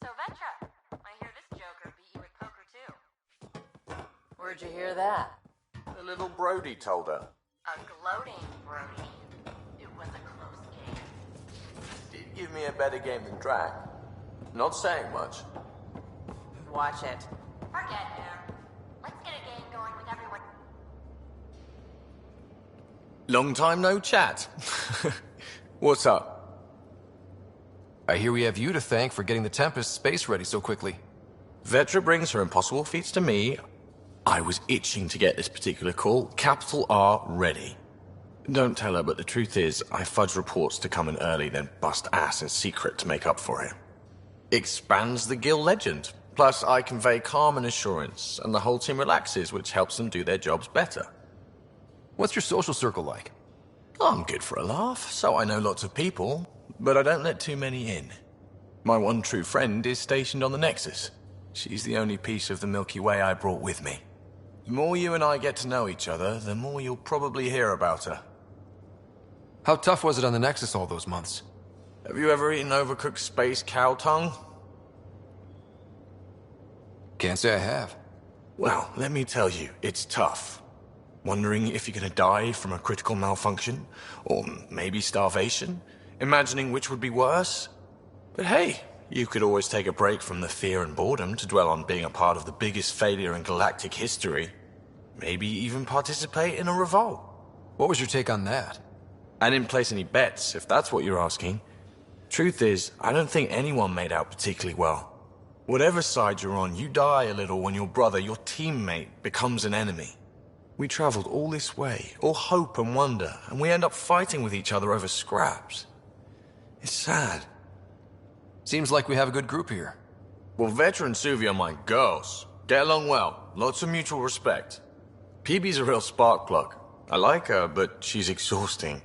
So Vetra, I hear this joker beat you at poker too. Where'd you hear that? The little Brody told her. A gloating Brody. It was a close game. Did give me a better game than Drac. Not saying much. Watch it. Forget him. Let's get a game going with everyone. Long time no chat. What's up? I hear we have you to thank for getting the Tempest space ready so quickly. Vetra brings her impossible feats to me. I was itching to get this particular call. Capital R ready. Don't tell her, but the truth is, I fudge reports to come in early, then bust ass in secret to make up for it. Expands the guild legend. Plus, I convey calm and assurance, and the whole team relaxes, which helps them do their jobs better. What's your social circle like? I'm good for a laugh, so I know lots of people, but I don't let too many in. My one true friend is stationed on the Nexus. She's the only piece of the Milky Way I brought with me. The more you and I get to know each other, the more you'll probably hear about her. How tough was it on the Nexus all those months? Have you ever eaten overcooked space cow tongue? Can't say I have. Well, let me tell you, it's tough. Wondering if you're gonna die from a critical malfunction, or maybe starvation, imagining which would be worse. But hey, you could always take a break from the fear and boredom to dwell on being a part of the biggest failure in galactic history. Maybe even participate in a revolt. What was your take on that? I didn't place any bets, if that's what you're asking. Truth is, I don't think anyone made out particularly well. Whatever side you're on, you die a little when your brother, your teammate, becomes an enemy. We traveled all this way, all hope and wonder, and we end up fighting with each other over scraps. It's sad. Seems like we have a good group here. Well, Vetra and Suvi are my girls. Get along well, lots of mutual respect. PB's a real spark plug. I like her, but she's exhausting.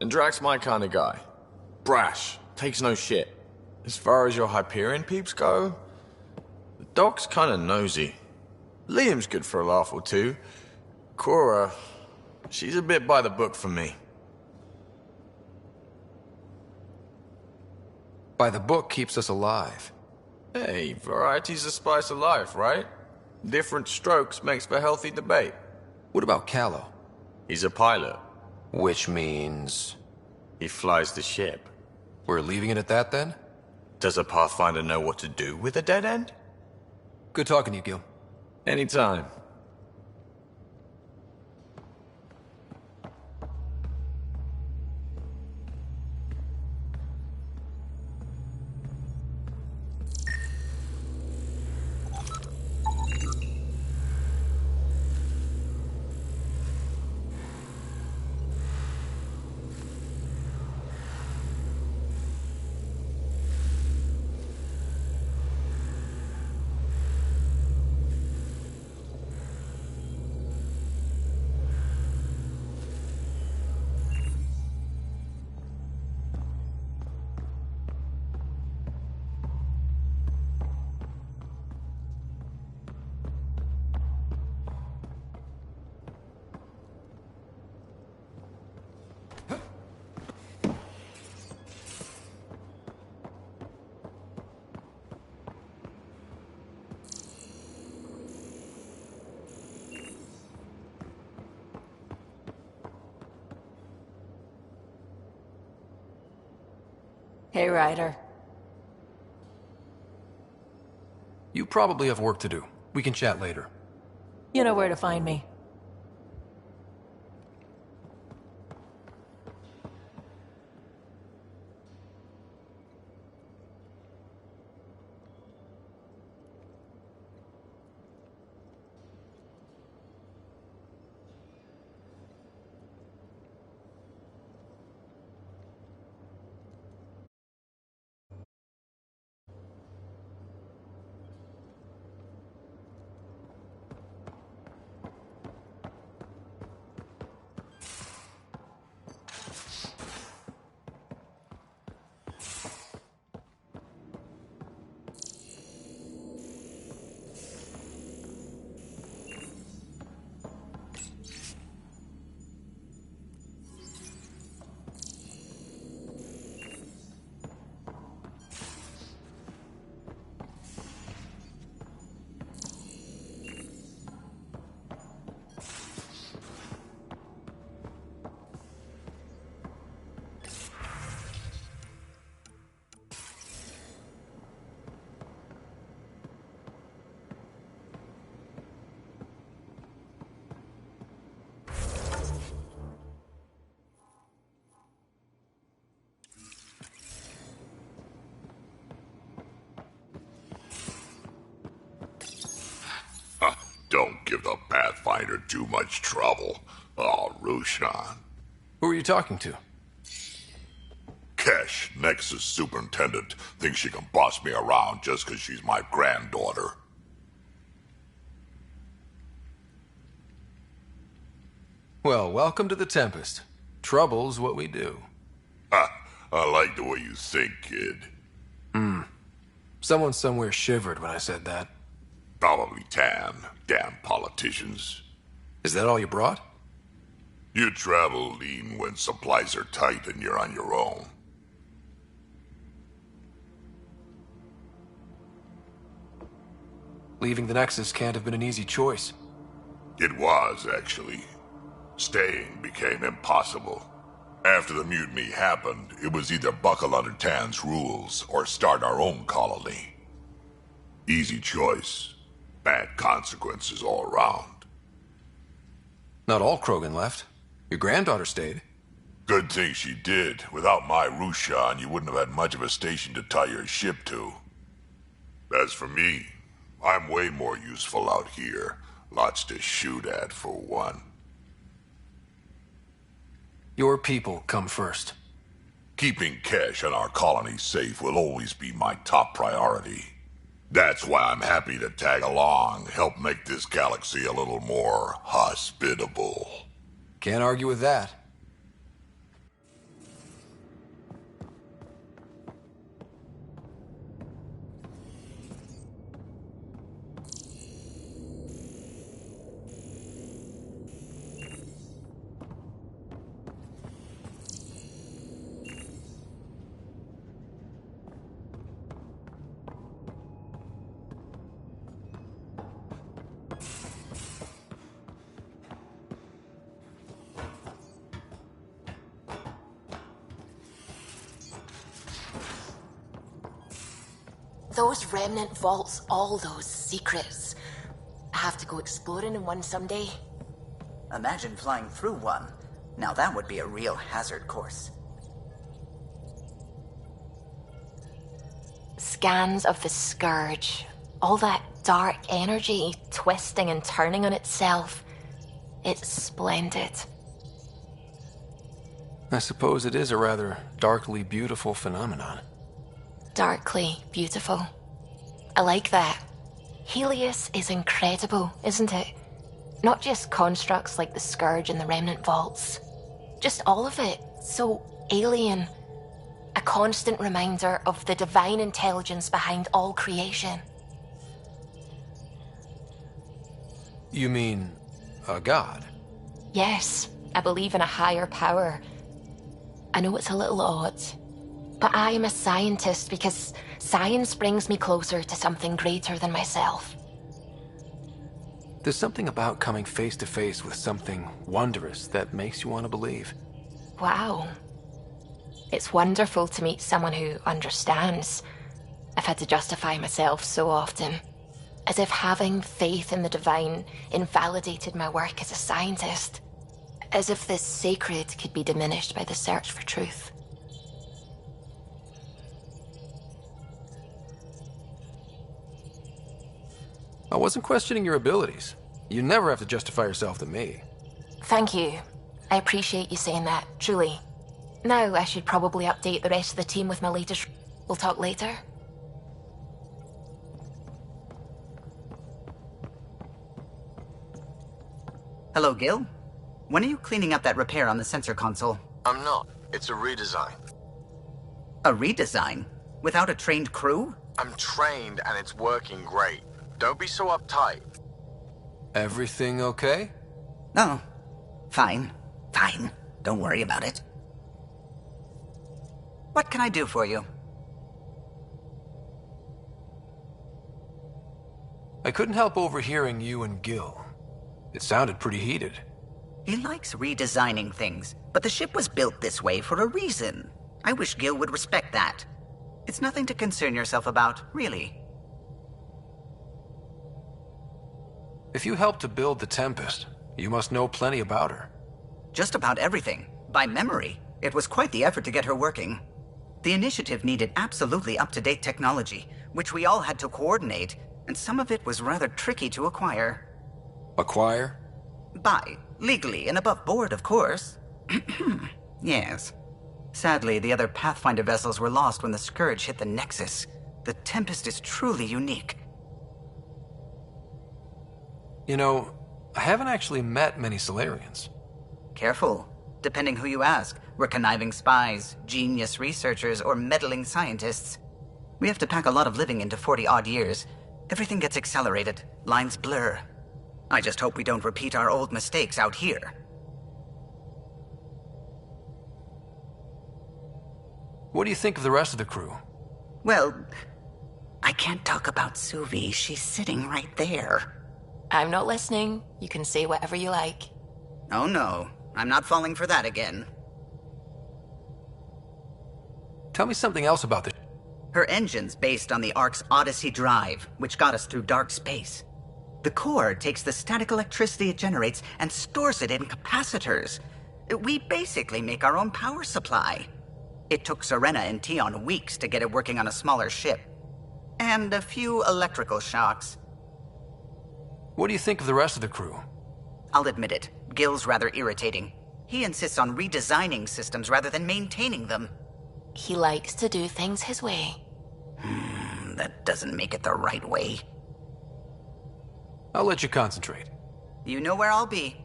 And Drac's my kind of guy. Brash, takes no shit. As far as your Hyperion peeps go, the Doc's kinda nosy. Liam's good for a laugh or two. Cora, she's a bit by the book for me. By the book keeps us alive. Hey, variety's the spice of life, right? Different strokes makes for healthy debate. What about Callow? He's a pilot. Which means... He flies the ship. we're leaving it at that then? Does a Pathfinder know what to do with a dead end? Good talking to you, Gil. Anytime. Hey, Ryder. You probably have work to do. We can chat later. You know where to find me. Don't give the Pathfinder too much trouble. Oh, Rushan. Who are you talking to? Kesh, Nexus Superintendent, thinks she can boss me around just because she's my granddaughter. Well, welcome to the Tempest. Trouble's what we do. Ha! I like the way you think, kid. Someone somewhere shivered when I said that. Probably Tan. Damn politicians. Is that all you brought? You travel lean when supplies are tight and you're on your own. Leaving the Nexus can't have been an easy choice. It was, actually. Staying became impossible. After the mutiny happened, it was either buckle under Tan's rules or start our own colony. Easy choice. Bad consequences all around. Not all Krogan left. Your granddaughter stayed. Good thing she did. Without my Rushan, you wouldn't have had much of a station to tie your ship to. As for me, I'm way more useful out here. Lots to shoot at, for one. Your people come first. Keeping Kesh and our colony safe will always be my top priority. That's why I'm happy to tag along, help make this galaxy a little more hospitable. Can't argue with that. Those remnant vaults, all those secrets. I have to go exploring in one someday. Imagine flying through one. Now that would be a real hazard course. Scans of the Scourge. All that dark energy twisting and turning on itself. It's splendid. I suppose it is a rather darkly beautiful phenomenon. Darkly beautiful. I like that. Helios is incredible, isn't it? Not just constructs like the Scourge and the Remnant Vaults. Just all of it. So alien. A constant reminder of the divine intelligence behind all creation. You mean a god? Yes, I believe in a higher power. I know it's a little odd, but I am a scientist because science brings me closer to something greater than myself. There's something about coming face to face with something wondrous that makes you want to believe. Wow. It's wonderful to meet someone who understands. I've had to justify myself so often, as if having faith in the divine invalidated my work as a scientist. As if the sacred could be diminished by the search for truth. I wasn't questioning your abilities. You never have to justify yourself to me. Thank you. I appreciate you saying that, truly. Now I should probably update the rest of the team with my latest... We'll talk later. Hello, Gil. When are you cleaning up that repair on the sensor console? I'm not. It's a redesign. A redesign? Without a trained crew? I'm trained and it's working great. Don't be so uptight. Everything okay? No. Fine. Fine. Don't worry about it. What can I do for you? I couldn't help overhearing you and Gil. It sounded pretty heated. He likes redesigning things, but the ship was built this way for a reason. I wish Gil would respect that. It's nothing to concern yourself about, really. If you helped to build the Tempest, you must know plenty about her. Just about everything. By memory. It was quite the effort to get her working. The initiative needed absolutely up-to-date technology, which we all had to coordinate, and some of it was rather tricky to acquire. Acquire? Buy. Legally and above board, of course. Yes. Sadly, the other Pathfinder vessels were lost when the Scourge hit the Nexus. The Tempest is truly unique. You know, I haven't actually met many Solarians. Careful. Depending who you ask, we're conniving spies, genius researchers, or meddling scientists. We have to pack a lot of living into 40-odd years. Everything gets accelerated. Lines blur. I just hope we don't repeat our old mistakes out here. What do you think of the rest of the crew? Well, I can't talk about Suvi. She's sitting right there. I'm not listening. You can say whatever you like. Oh no, I'm not falling for that again. Tell me something else about this. Her engine's based on the Ark's Odyssey drive, which got us through dark space. The core takes the static electricity it generates and stores it in capacitors. We basically make our own power supply. It took Serena and Tion weeks to get it working on a smaller ship. And a few electrical shocks. What do you think of the rest of the crew? I'll admit it, Gil's rather irritating. He insists on redesigning systems rather than maintaining them. He likes to do things his way. That doesn't make it the right way. I'll let you concentrate. You know where I'll be.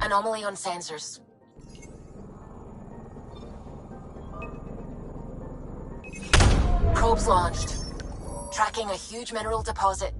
Anomaly on sensors. Probes launched. Tracking a huge mineral deposit.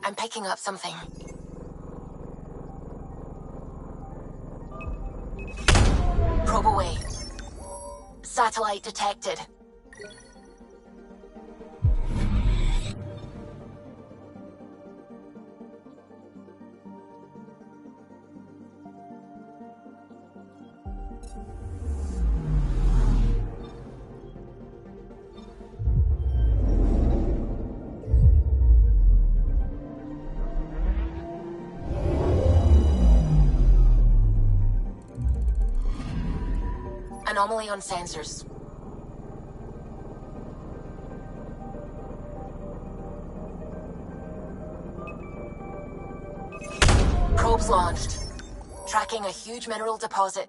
I'm picking up something. Probe away. Satellite detected. Anomaly on sensors. Probes launched. Tracking a huge mineral deposit.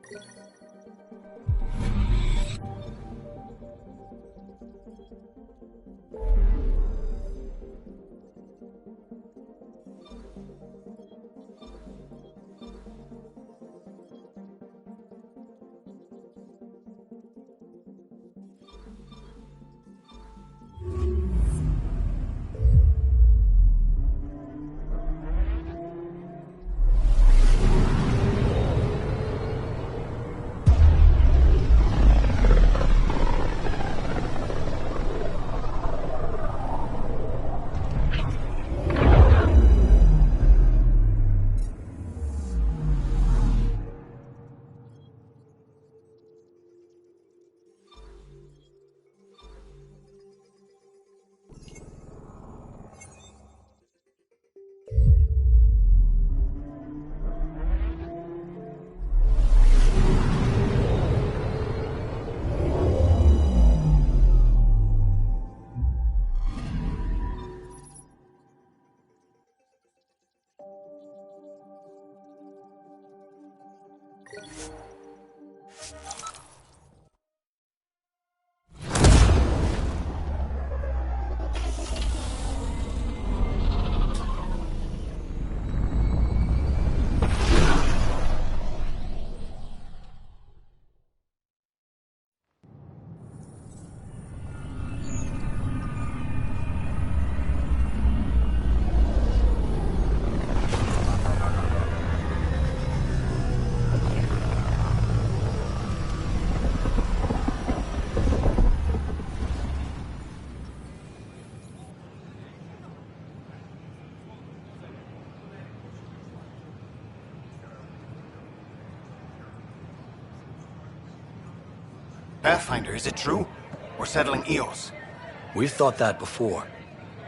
Pathfinder, is it true? We're settling Eos. We've thought that before.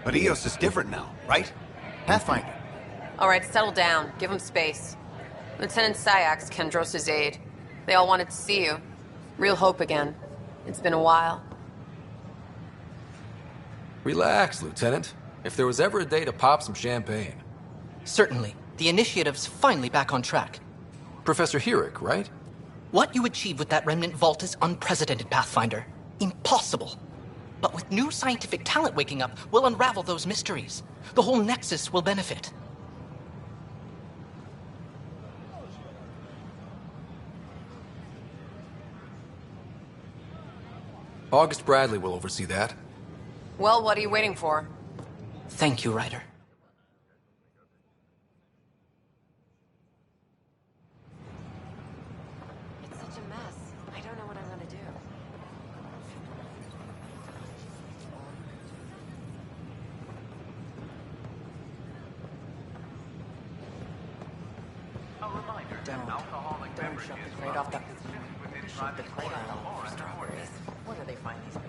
But Eos is different now, right? Pathfinder. All right, settle down. Give him space. Lieutenant Syak's Kendros' aide. They all wanted to see you. Real hope again. It's been a while. Relax, Lieutenant. If there was ever a day to pop some champagne. Certainly. The initiative's finally back on track. Professor Herrick, right? What you achieved with that remnant vault is unprecedented, Pathfinder. Impossible. But with new scientific talent waking up, we'll unravel those mysteries. The whole Nexus will benefit. August Bradley will oversee that. Well, what are you waiting for? Thank you, Ryder. It's such a mess. I don't know what I'm gonna do. Don't shove the crate off the... Shove the crate on for strawberries. Where do they find these people?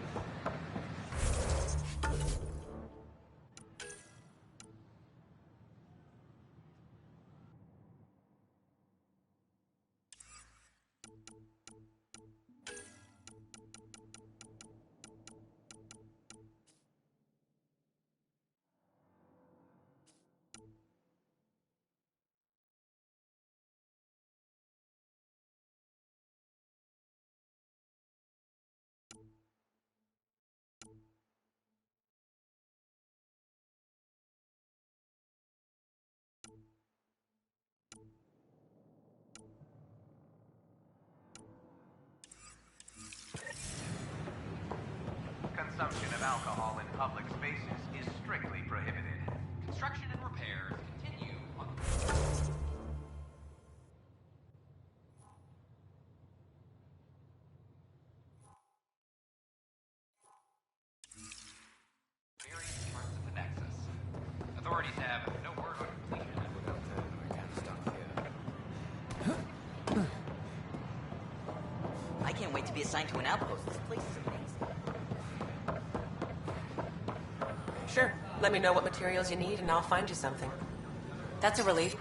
Consumption of alcohol in public spaces is strictly prohibited. Construction and repairs continue on... various parts of the Nexus. Authorities have no word on completion. I can't wait to be assigned to an outpost. This place is amazing. Sure. Let me know what materials you need and I'll find you something. That's a relief.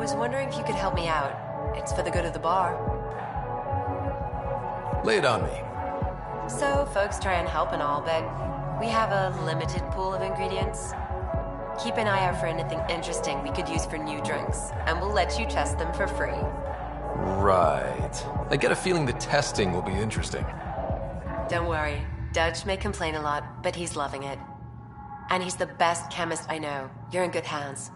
was wondering if you could help me out. It's for the good of the bar. Lay it on me. So, folks try and help and all, but we have a limited pool of ingredients. Keep an eye out for anything interesting we could use for new drinks, and we'll let you test them for free. Right. I get a feeling the testing will be interesting. Don't worry. Dutch may complain a lot, but he's loving it. And he's the best chemist I know. You're in good hands.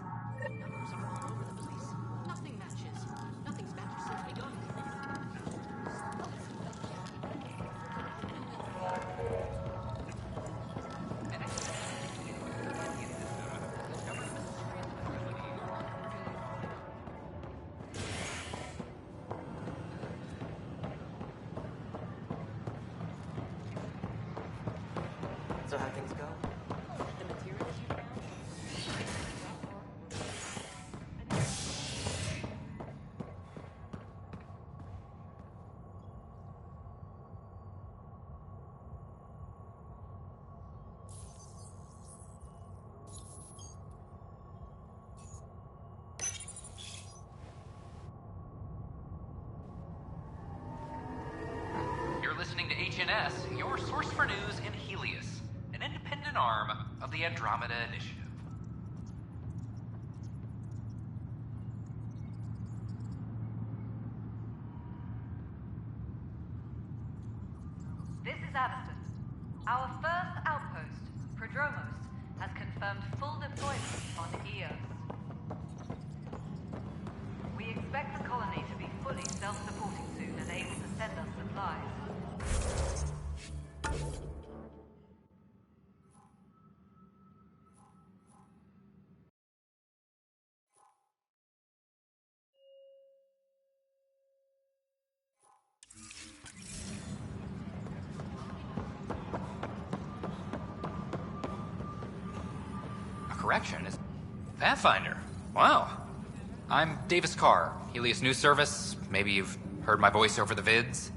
So how things go? You're listening to HNS, your source for news in Helios, an independent arm of the Andromeda Initiative. This is Addison. Our first outpost, Prodromos, has confirmed full deployment on Eos. We expect the colony to be fully self-supporting soon and able to send us supplies. A correction is Pathfinder. Wow. I'm Davis Carr, Helios News Service. Maybe you've heard my voice over the vids.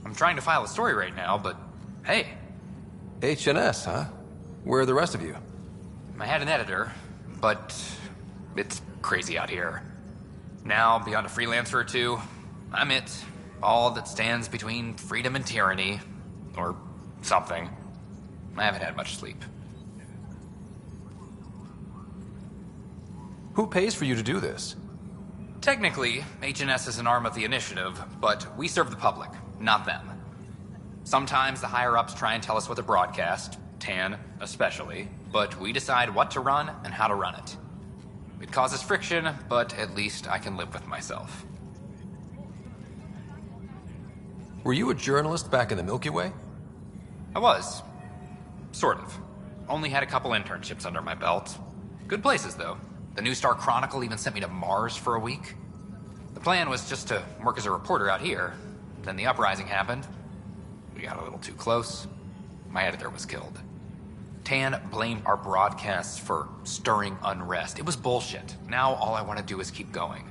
I'm trying to file a story right now, but hey. HNS, huh? Where are the rest of you? I had an editor, but it's crazy out here. Now, beyond a freelancer or two, I'm it. All that stands between freedom and tyranny. Or something. I haven't had much sleep. Who pays for you to do this? Technically, HNS is an arm of the initiative, but we serve the public, not them. Sometimes the higher-ups try and tell us what to broadcast, Tan especially, but we decide what to run and how to run it. It causes friction, but at least I can live with myself. Were you a journalist back in the Milky Way? I was. Sort of. Only had a couple internships under my belt. Good places, though. The New Star Chronicle even sent me to Mars for a week. The plan was just to work as a reporter out here. Then the uprising happened. We got a little too close. My editor was killed. Tan blamed our broadcasts for stirring unrest. It was bullshit. Now all I want to do is keep going.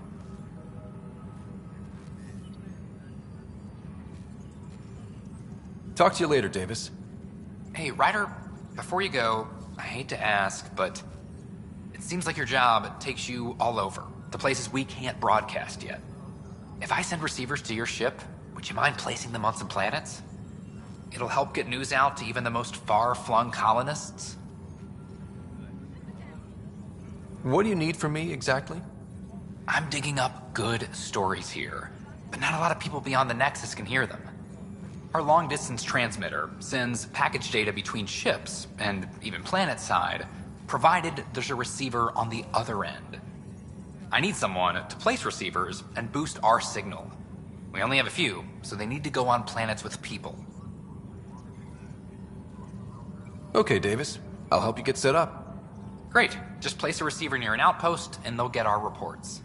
Talk to you later, Davis. Hey, Ryder, before you go, I hate to ask, but it seems like your job takes you all over. The places we can't broadcast yet. If I send receivers to your ship, would you mind placing them on some planets? It'll help get news out to even the most far-flung colonists. What do you need from me, exactly? I'm digging up good stories here, but not a lot of people beyond the Nexus can hear them. Our long-distance transmitter sends package data between ships, and even planet-side, provided there's a receiver on the other end. I need someone to place receivers and boost our signal. We only have a few, so they need to go on planets with people. Okay, Davis. I'll help you get set up. Great. Just place a receiver near an outpost, and they'll get our reports.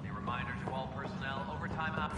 A reminder to all personnel, overtime up.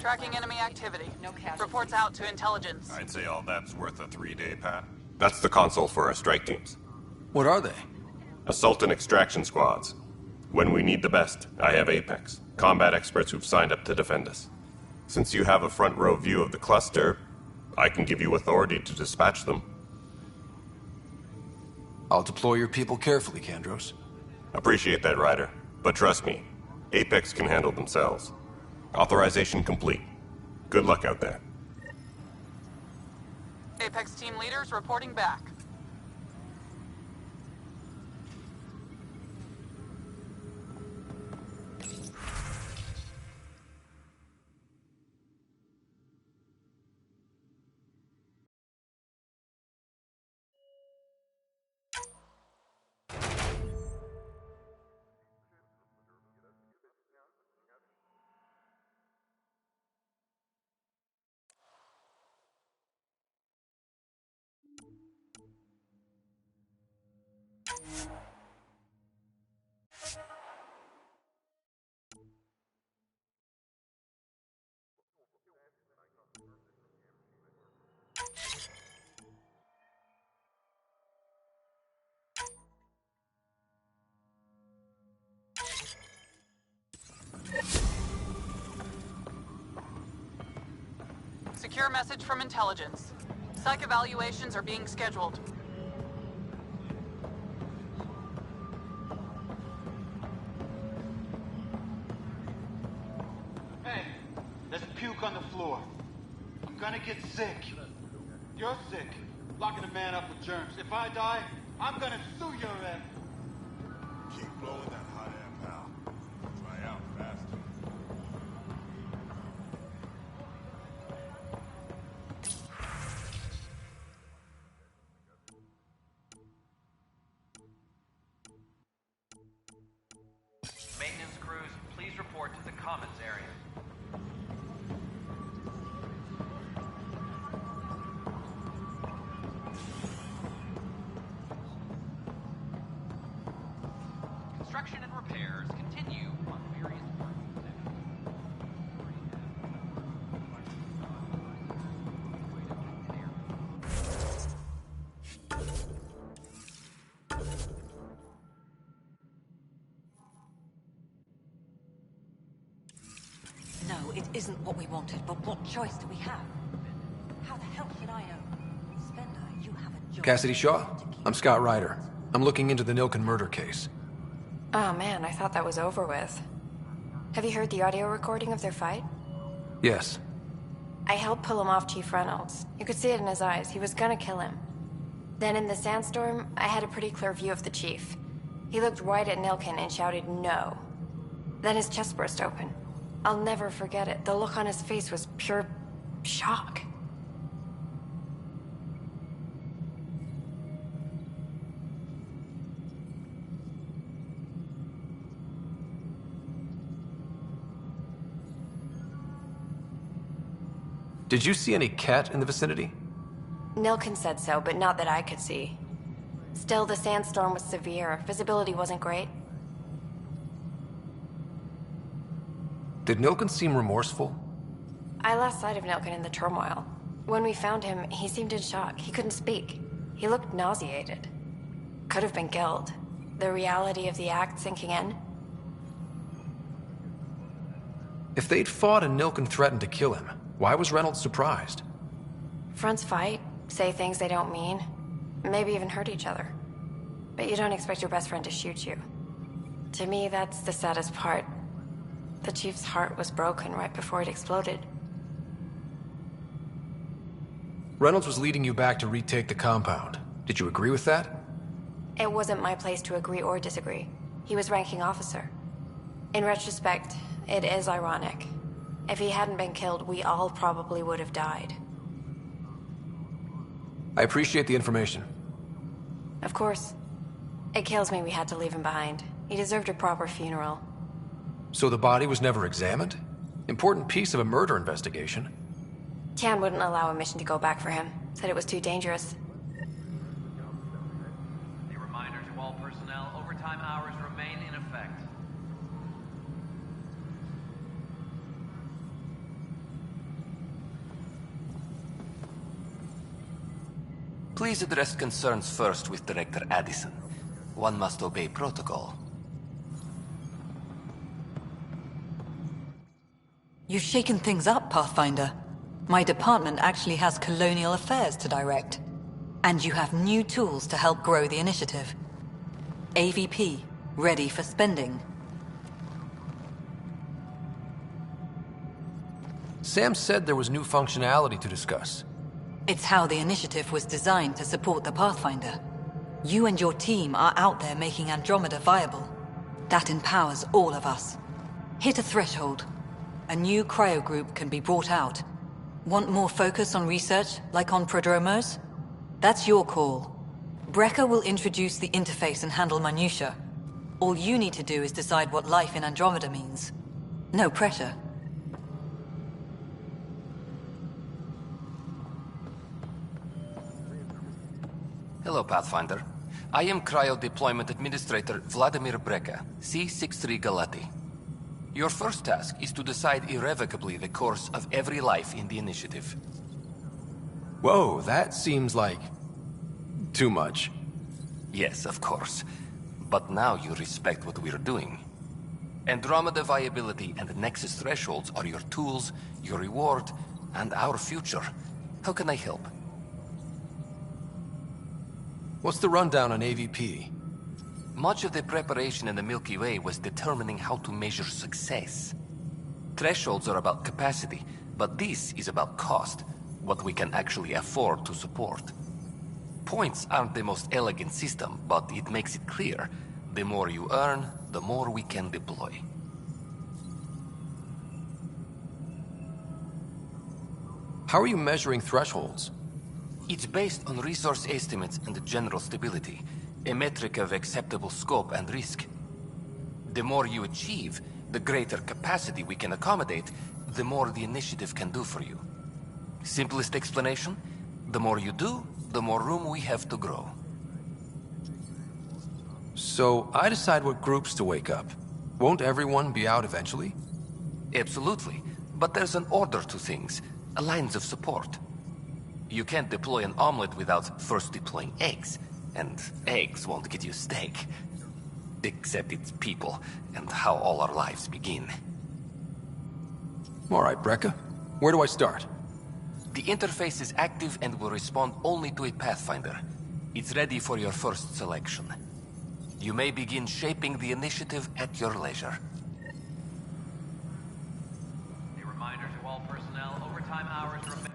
Tracking enemy activity. Reports out to intelligence. I'd say all that's worth a 3-day pat. That's the console for our strike teams. What are they? Assault and extraction squads. When we need the best, I have Apex, combat experts who've signed up to defend us. Since you have a front row view of the cluster, I can give you authority to dispatch them. I'll deploy your people carefully, Kandros. Appreciate that, Ryder. But trust me, Apex can handle themselves. Authorization complete. Good luck out there. Apex team leaders reporting back. Secure message from intelligence. Psych evaluations are being scheduled. Hey, there's puke on the floor. I'm gonna get sick. You're sick. Locking a man up with germs. If I die, I'm gonna sue your ass. Keep blowing that hot air, pal. Dry out faster. Maintenance crews, please report to the commons area. Construction and repairs continue on various No, it isn't what we wanted, but what choice do we have? How the hell can I know? Spender, you have a job. Cassidy Shaw? I'm Scott Ryder. I'm looking into the Nilken murder case. Oh man, I thought that was over with. Have you heard the audio recording of their fight? Yes. I helped pull him off Chief Reynolds. You could see it in his eyes. He was gonna kill him. Then in the sandstorm, I had a pretty clear view of the Chief. He looked right at Nilken and shouted no. Then his chest burst open. I'll never forget it. The look on his face was pure shock. Did you see any cat in the vicinity? Nilken said so, but not that I could see. Still, the sandstorm was severe. Visibility wasn't great. Did Nilken seem remorseful? I lost sight of Nilken in the turmoil. When we found him, he seemed in shock. He couldn't speak. He looked nauseated. Could have been killed. The reality of the act sinking in. If they'd fought and Nilken threatened to kill him, why was Reynolds surprised? Fronts fight, say things they don't mean, maybe even hurt each other. But you don't expect your best friend to shoot you. To me, that's the saddest part. The Chief's heart was broken right before it exploded. Reynolds was leading you back to retake the compound. Did you agree with that? It wasn't my place to agree or disagree. He was ranking officer. In retrospect, it is ironic. If he hadn't been killed, we all probably would have died. I appreciate the information. Of course. It kills me we had to leave him behind. He deserved a proper funeral. So the body was never examined? Important piece of a murder investigation. Tian wouldn't allow a mission to go back for him. Said it was too dangerous. A reminder to all personnel, overtime hours remain in effect. Please address concerns first with Director Addison. One must obey protocol. You've shaken things up, Pathfinder. My department actually has colonial affairs to direct. And you have new tools to help grow the initiative. AVP, ready for spending. Sam said there was new functionality to discuss. It's how the initiative was designed to support the Pathfinder. You and your team are out there making Andromeda viable. That empowers all of us. Hit a threshold. A new cryo group can be brought out. Want more focus on research, like on prodromos? That's your call. Brecker will introduce the interface and handle minutiae. All you need to do is decide what life in Andromeda means. No pressure. Hello, Pathfinder. I am Cryo Deployment Administrator Vladimir Brecker, C-63 Galati. Your first task is to decide irrevocably the course of every life in the initiative. Whoa, that seems like... too much. Yes, of course. But now you respect what we're doing. Andromeda viability and Nexus thresholds are your tools, your reward, and our future. How can I help? What's the rundown on AVP? Much of the preparation in the Milky Way was determining how to measure success. Thresholds are about capacity, but this is about cost, what we can actually afford to support. Points aren't the most elegant system, but it makes it clear. The more you earn, the more we can deploy. How are you measuring thresholds? It's based on resource estimates and general stability, a metric of acceptable scope and risk. The more you achieve, the greater capacity we can accommodate, the more the initiative can do for you. Simplest explanation, the more you do, the more room we have to grow. So, I decide what groups to wake up. Won't everyone be out eventually? Absolutely, but there's an order to things, lines of support. You can't deploy an omelet without first deploying eggs, and eggs won't get you steak. Except it's people, and how all our lives begin. Alright, Brecker. Where do I start? The interface is active and will respond only to a Pathfinder. It's ready for your first selection. You may begin shaping the initiative at your leisure. A reminder to all personnel, overtime hours remain.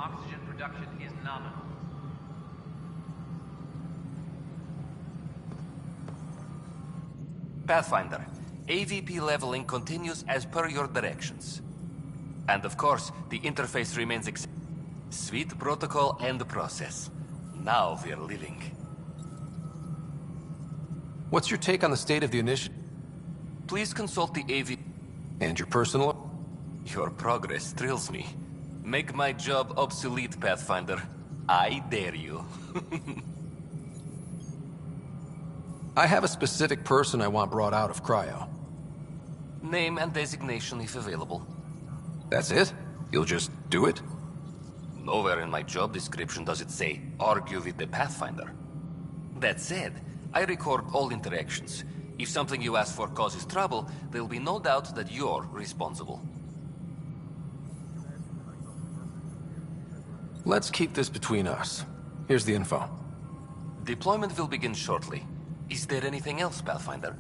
oxygen production is nominal. Pathfinder, AVP leveling continues as per your directions. And of course, the interface remains sweet protocol and process. Now we're living. What's your take on the state of the initiative? Please consult the AV... And your personal... Your progress thrills me. Make my job obsolete, Pathfinder. I dare you. I have a specific person I want brought out of cryo. Name and designation if available. That's it? You'll just do it? Nowhere in my job description does it say, argue with the Pathfinder. That said, I record all interactions. If something you ask for causes trouble, there'll be no doubt that you're responsible. Let's keep this between us. Here's the info. Deployment will begin shortly. Is there anything else, Pathfinder?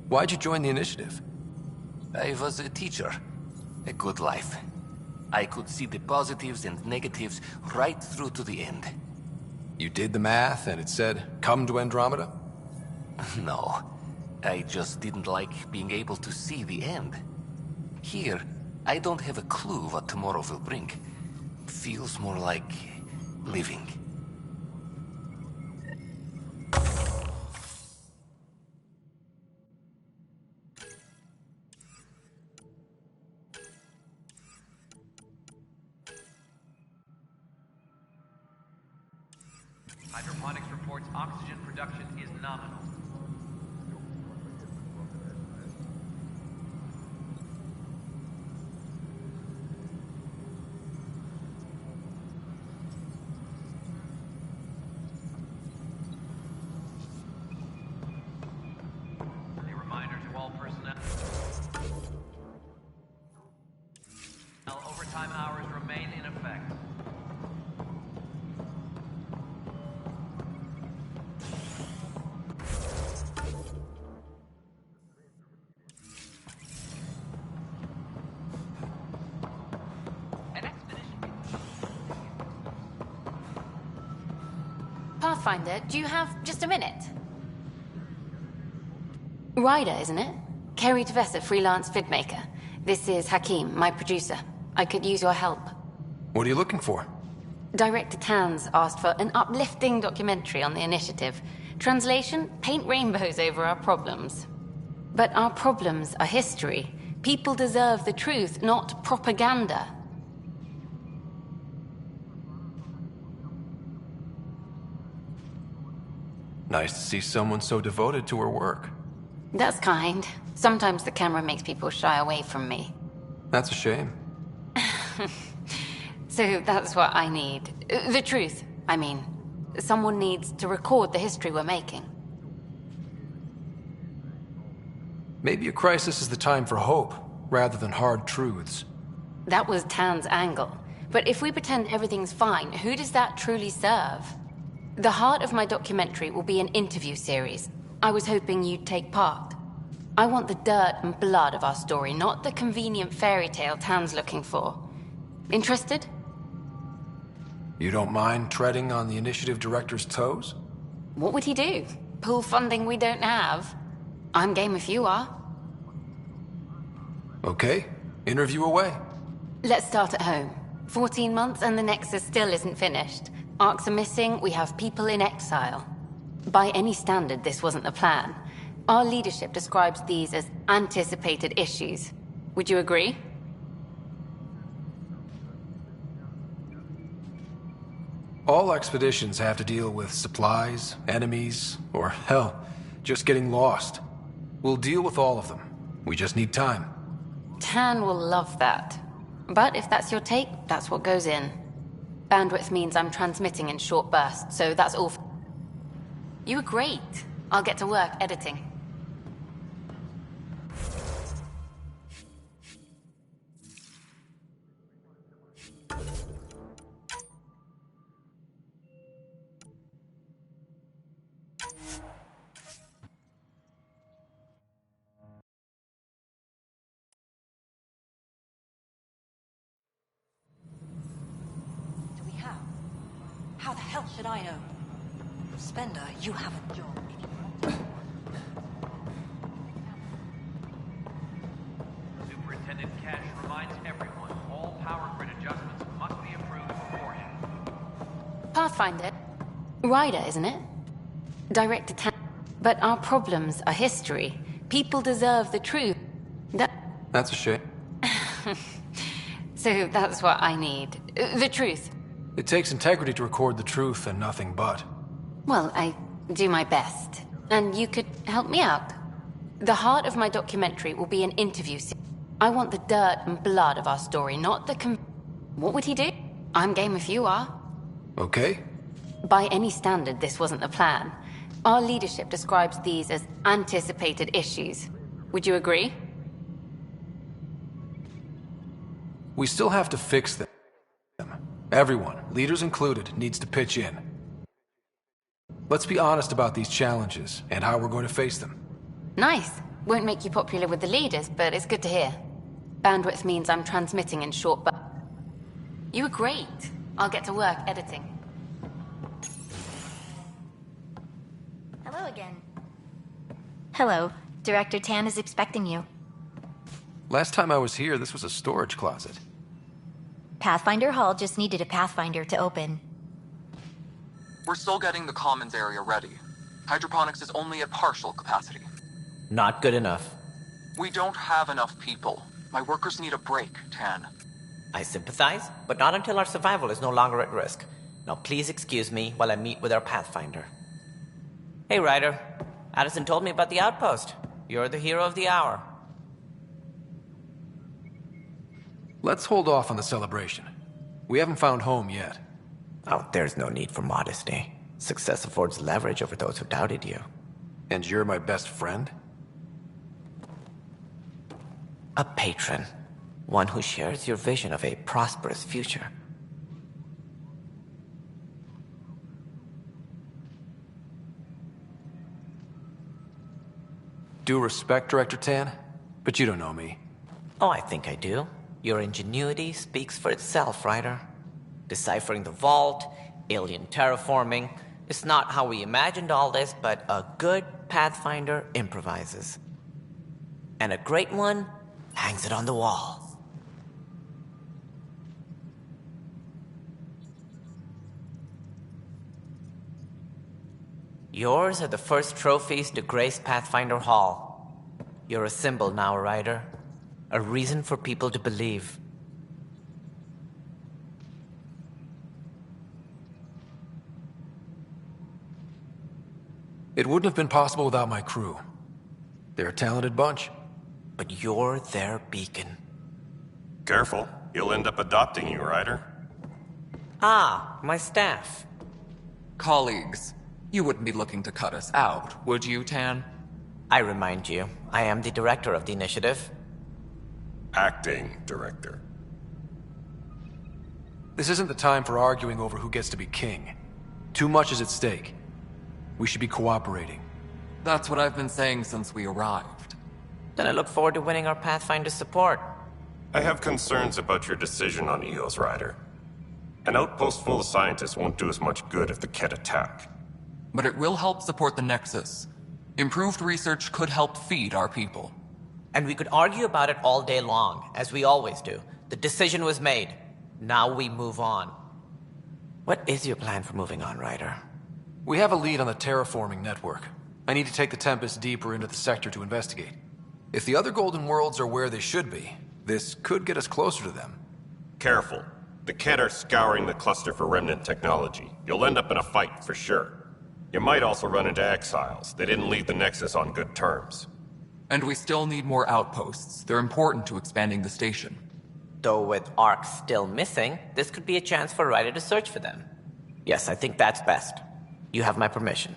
Why'd you join the initiative? I was a teacher. A good life. I could see the positives and negatives right through to the end. You did the math and it said, come to Andromeda? No. I just didn't like being able to see the end. Here, I don't have a clue what tomorrow will bring. Feels more like living. Hydroponics reports oxygen production is nominal. A reminder to all personnel. Overtime hours remain in effect. Pathfinder, do you have just a minute? Ryder, isn't it? Kerry Tavessa, freelance vidmaker. This is Hakim, my producer. I could use your help. What are you looking for? Director Tans asked for an uplifting documentary on the initiative. Translation, paint rainbows over our problems. But our problems are history. People deserve the truth, not propaganda. Nice to see someone so devoted to her work. That's kind. Sometimes the camera makes people shy away from me. That's a shame. So that's what I need. The truth, I mean. Someone needs to record the history we're making. Maybe a crisis is the time for hope, rather than hard truths. That was Tan's angle. But if we pretend everything's fine, who does that truly serve? The heart of my documentary will be an interview series. I was hoping you'd take part. I want the dirt and blood of our story, not the convenient fairy tale Tan's looking for. Interested? You don't mind treading on the initiative director's toes? What would he do? Pull funding we don't have? I'm game if you are. Okay, interview away. Let's start at home. 14 months and the Nexus still isn't finished. Arcs are missing, we have people in exile. By any standard, this wasn't the plan. Our leadership describes these as anticipated issues. Would you agree? All expeditions have to deal with supplies, enemies, or hell, just getting lost. We'll deal with all of them. We just need time. Tan will love that. But if that's your take, that's what goes in. Bandwidth means I'm transmitting in short bursts, so that's all. You were great. I'll get to work editing. hell should I know? Spender, you have a job. Superintendent Cash reminds everyone all power grid adjustments must be approved beforehand. Pathfinder. Ryder, isn't it? Director Tan. But our problems are history. People deserve the truth. That's a shame. So that's what I need. The truth. It takes integrity to record the truth and nothing but. Well, I do my best. And you could help me out. The heart of my documentary will be an interview series. I want the dirt and blood of our story, not the What would he do? I'm game if you are. Okay. By any standard, this wasn't the plan. Our leadership describes these as anticipated issues. Would you agree? We still have to fix them. Everyone, leaders included, needs to pitch in. Let's be honest about these challenges and how we're going to face them. Nice. Won't make you popular with the leaders, but it's good to hear. Bandwidth means I'm transmitting in short bursts. You were great. I'll get to work editing. Hello again. Hello. Director Tan is expecting you. Last time I was here, this was a storage closet. Pathfinder Hall just needed a Pathfinder to open. We're still getting the commons area ready. Hydroponics is only at partial capacity. Not good enough. We don't have enough people. My workers need a break, Tan. I sympathize, but not until our survival is no longer at risk. Now please excuse me while I meet with our Pathfinder. Hey, Ryder. Addison told me about the outpost. You're the hero of the hour. Let's hold off on the celebration. We haven't found home yet. Oh, there's no need for modesty. Success affords leverage over those who doubted you. And you're my best friend? A patron. One who shares your vision of a prosperous future. Due respect, Director Tan, but you don't know me. Oh, I think I do. Your ingenuity speaks for itself, Ryder. Deciphering the vault, alien terraforming. It's not how we imagined all this, but a good Pathfinder improvises. And a great one hangs it on the wall. Yours are the first trophies to grace Pathfinder Hall. You're a symbol now, Ryder. A reason for people to believe. It wouldn't have been possible without my crew. They're a talented bunch. But you're their beacon. Careful. He'll end up adopting you, Ryder. Ah, my staff. Colleagues, you wouldn't be looking to cut us out, would you, Tan? I remind you, I am the director of the initiative. Acting director. This isn't the time for arguing over who gets to be king. Too much is at stake. We should be cooperating. That's what I've been saying since we arrived. Then I look forward to winning our Pathfinder support. I have concerns about your decision on Eos, Ryder. An outpost full of scientists won't do as much good if the Kett attack. But it will help support the Nexus. Improved research could help feed our people. And we could argue about it all day long, as we always do. The decision was made. Now we move on. What is your plan for moving on, Ryder? We have a lead on the terraforming network. I need to take the Tempest deeper into the sector to investigate. If the other Golden Worlds are where they should be, this could get us closer to them. Careful. The Kett are scouring the cluster for remnant technology. You'll end up in a fight for sure. You might also run into exiles. They didn't leave the Nexus on good terms. And we still need more outposts. They're important to expanding the station. Though with Ark still missing, this could be a chance for Ryder to search for them. Yes, I think that's best. You have my permission.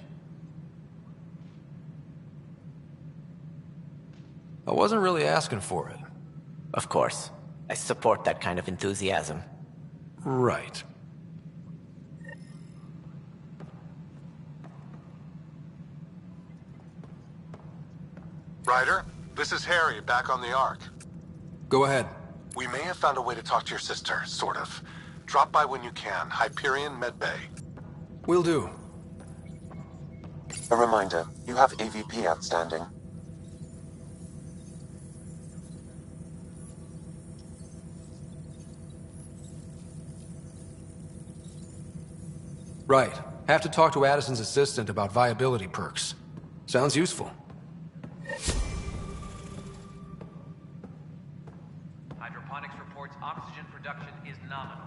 I wasn't really asking for it. Of course. I support that kind of enthusiasm. Right. Ryder, this is Harry, back on the Ark. Go ahead. We may have found a way to talk to your sister, sort of. Drop by when you can. Hyperion Med Bay. Will do. A reminder, you have AVP outstanding. Right. Have to talk to Addison's assistant about viability perks. Sounds useful. Hydroponics reports oxygen production is nominal.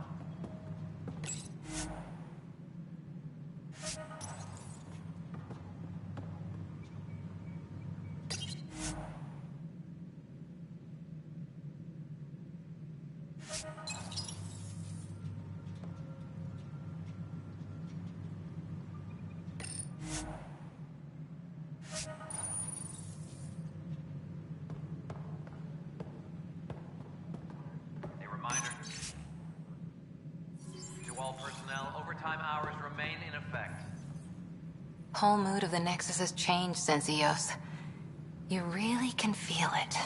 A reminder to all personnel, overtime hours remain in effect. Whole mood of the Nexus has changed since EOS. You really can feel it.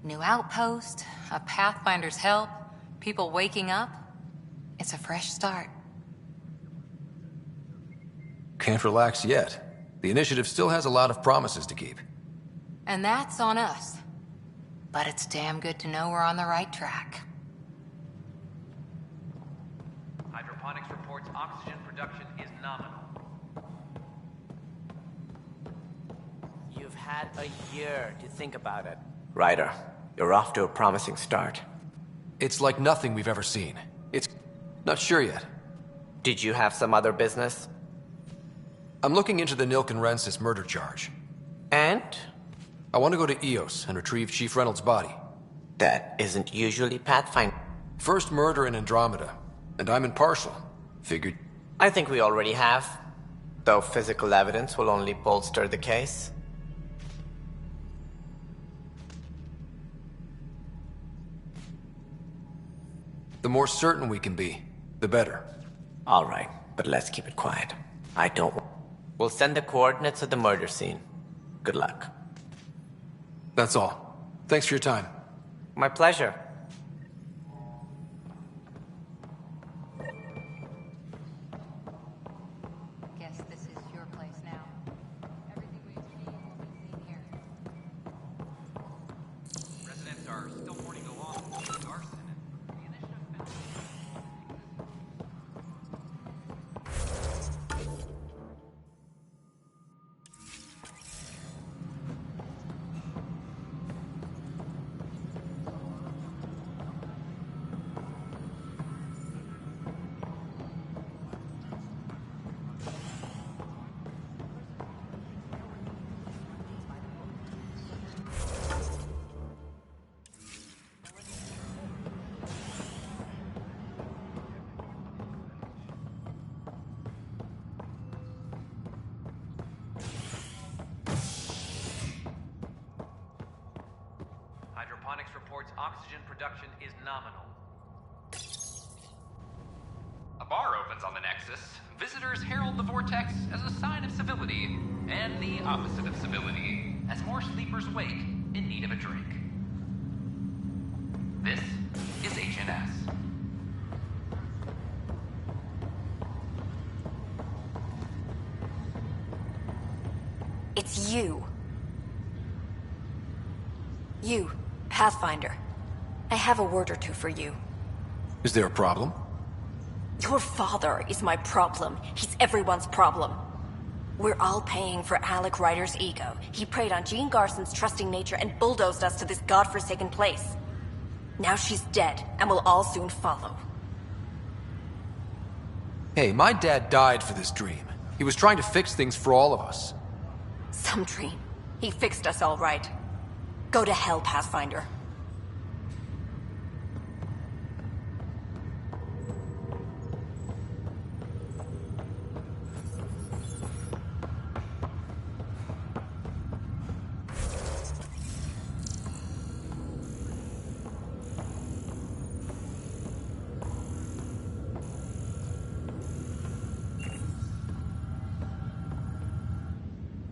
New outpost, a Pathfinder's help, people waking up. It's a fresh start. Can't relax yet. The initiative still has a lot of promises to keep. And that's on us. But it's damn good to know we're on the right track. Hydroponics reports oxygen production is nominal. You've had a year to think about it. Ryder, you're off to a promising start. It's like nothing we've ever seen. It's... not sure yet. Did you have some other business? I'm looking into the Nilk and Rensis murder charge. And? I want to go to EOS and retrieve Chief Reynolds' body. That isn't usually Pathfinder. First murder in Andromeda, and I'm impartial. Figured... I think we already have. Though physical evidence will only bolster the case. The more certain we can be, the better. All right, but let's keep it quiet. I don't... We'll send the coordinates of the murder scene. Good luck. That's all. Thanks for your time. My pleasure. Guess this is your place now. Everything we've seen will be seen here. Residents are still mourning the loss of arson. The initiative found... Hydroponics reports oxygen production is nominal. A bar opens on the Nexus. Visitors herald the vortex as a sign of civility, and the opposite of civility, as more sleepers wake in need of a drink. This is HNS. It's you. You, Pathfinder. I have a word or two for you. Is there a problem? Your father is my problem. He's everyone's problem. We're all paying for Alec Ryder's ego. He preyed on Jean Garson's trusting nature and bulldozed us to this godforsaken place. Now she's dead, and we'll all soon follow. Hey, my dad died for this dream. He was trying to fix things for all of us. Some dream. He fixed us all right. Go to hell, Pathfinder.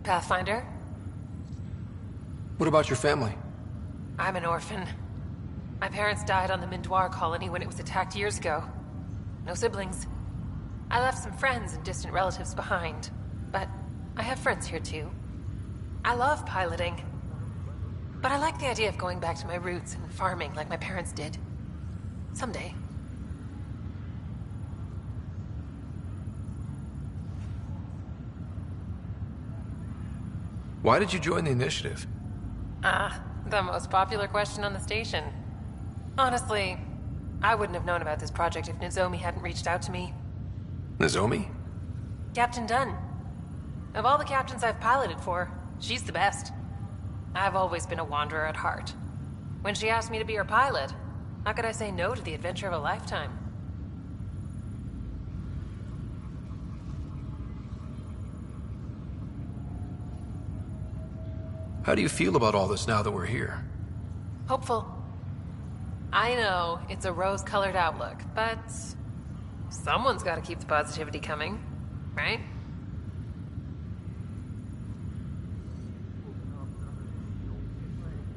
Pathfinder? What about your family? I'm an orphan. My parents died on the Mindoir colony when it was attacked years ago. No siblings. I left some friends and distant relatives behind, but I have friends here too. I love piloting, but I like the idea of going back to my roots and farming like my parents did. Someday. Why did you join the initiative? The most popular question on the station. Honestly, I wouldn't have known about this project if Nozomi hadn't reached out to me. Nozomi? Captain Dunn. Of all the captains I've piloted for, she's the best. I've always been a wanderer at heart. When she asked me to be her pilot, how could I say no to the adventure of a lifetime? How do you feel about all this now that we're here? Hopeful. I know, it's a rose-colored outlook, but someone's got to keep the positivity coming, right?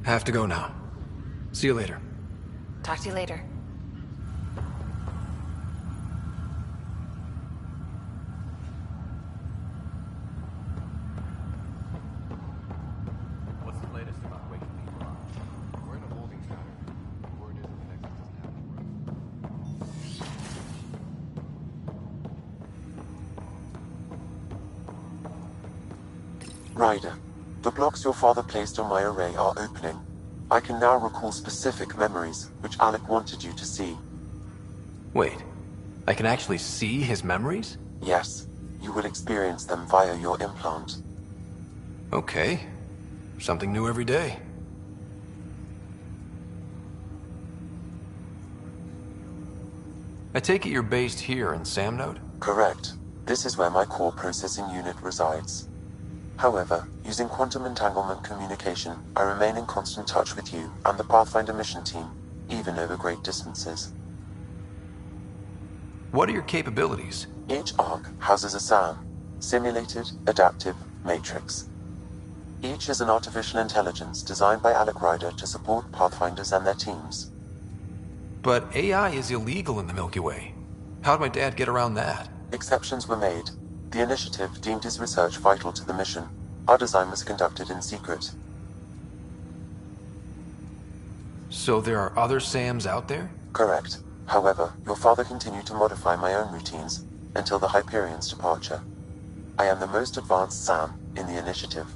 Have to go now. See you later. Talk to you later. What's the latest about waking people up? We're in a holding pattern. Word is that the Nexus doesn't have Ryder, the blocks your father placed on my array are opening. I can now recall specific memories, which Alec wanted you to see. Wait, I can actually see his memories? Yes, you will experience them via your implant. Okay. Something new every day. I take it you're based here in Samnode? Correct. This is where my core processing unit resides. However, using quantum entanglement communication, I remain in constant touch with you and the Pathfinder mission team, even over great distances. What are your capabilities? Each arc houses a SAM, Simulated Adaptive Matrix. Each is an artificial intelligence designed by Alec Ryder to support Pathfinders and their teams. But AI is illegal in the Milky Way. How'd my dad get around that? Exceptions were made. The initiative deemed his research vital to the mission. Our design was conducted in secret. So there are other SAMs out there? Correct. However, your father continued to modify my own routines until the Hyperion's departure. I am the most advanced SAM in the initiative.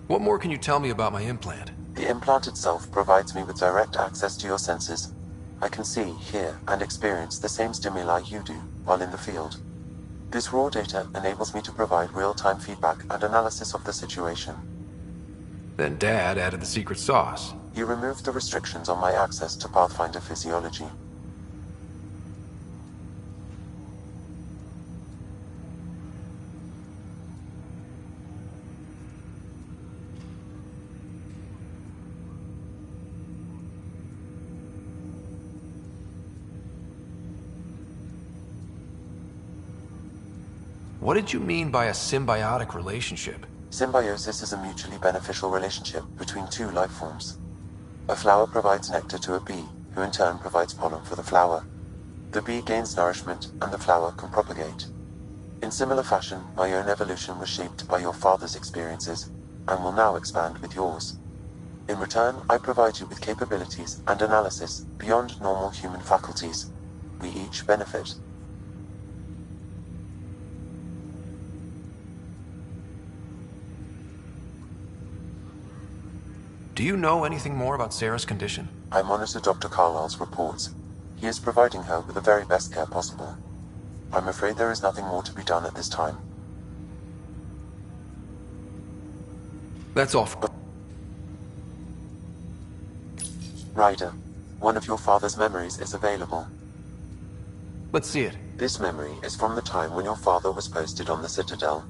What more can you tell me about my implant? The implant itself provides me with direct access to your senses. I can see, hear, and experience the same stimuli you do while in the field. This raw data enables me to provide real-time feedback and analysis of the situation. Then Dad added the secret sauce. He removed the restrictions on my access to Pathfinder physiology. What did you mean by a symbiotic relationship? Symbiosis is a mutually beneficial relationship between two life forms. A flower provides nectar to a bee, who in turn provides pollen for the flower. The bee gains nourishment, and the flower can propagate. In similar fashion, my own evolution was shaped by your father's experiences, and will now expand with yours. In return, I provide you with capabilities and analysis beyond normal human faculties. We each benefit. Do you know anything more about Sarah's condition? I monitor Dr. Carlisle's reports. He is providing her with the very best care possible. I'm afraid there is nothing more to be done at this time. That's all. Ryder, one of your father's memories is available. Let's see it. This memory is from the time when your father was posted on the Citadel.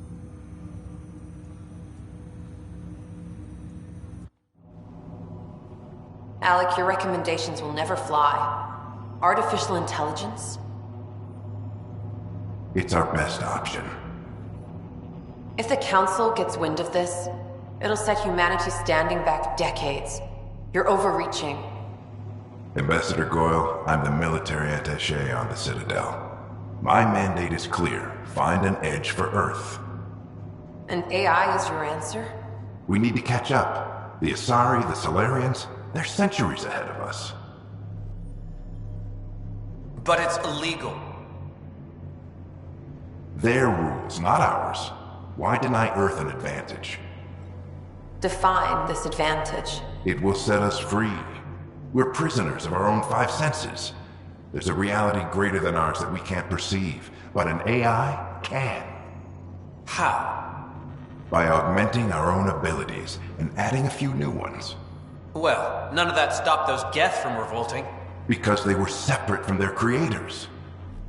Alec, your recommendations will never fly. Artificial intelligence? It's our best option. If the Council gets wind of this, it'll set humanity standing back decades. You're overreaching. Ambassador Goyle, I'm the military attaché on the Citadel. My mandate is clear. Find an edge for Earth. And AI is your answer? We need to catch up. The Asari, the Solarians, they're centuries ahead of us. But it's illegal. Their rules, not ours. Why deny Earth an advantage? Define this advantage. It will set us free. We're prisoners of our own five senses. There's a reality greater than ours that we can't perceive, but an AI can. How? By augmenting our own abilities and adding a few new ones. Well, none of that stopped those Geth from revolting. Because they were separate from their creators.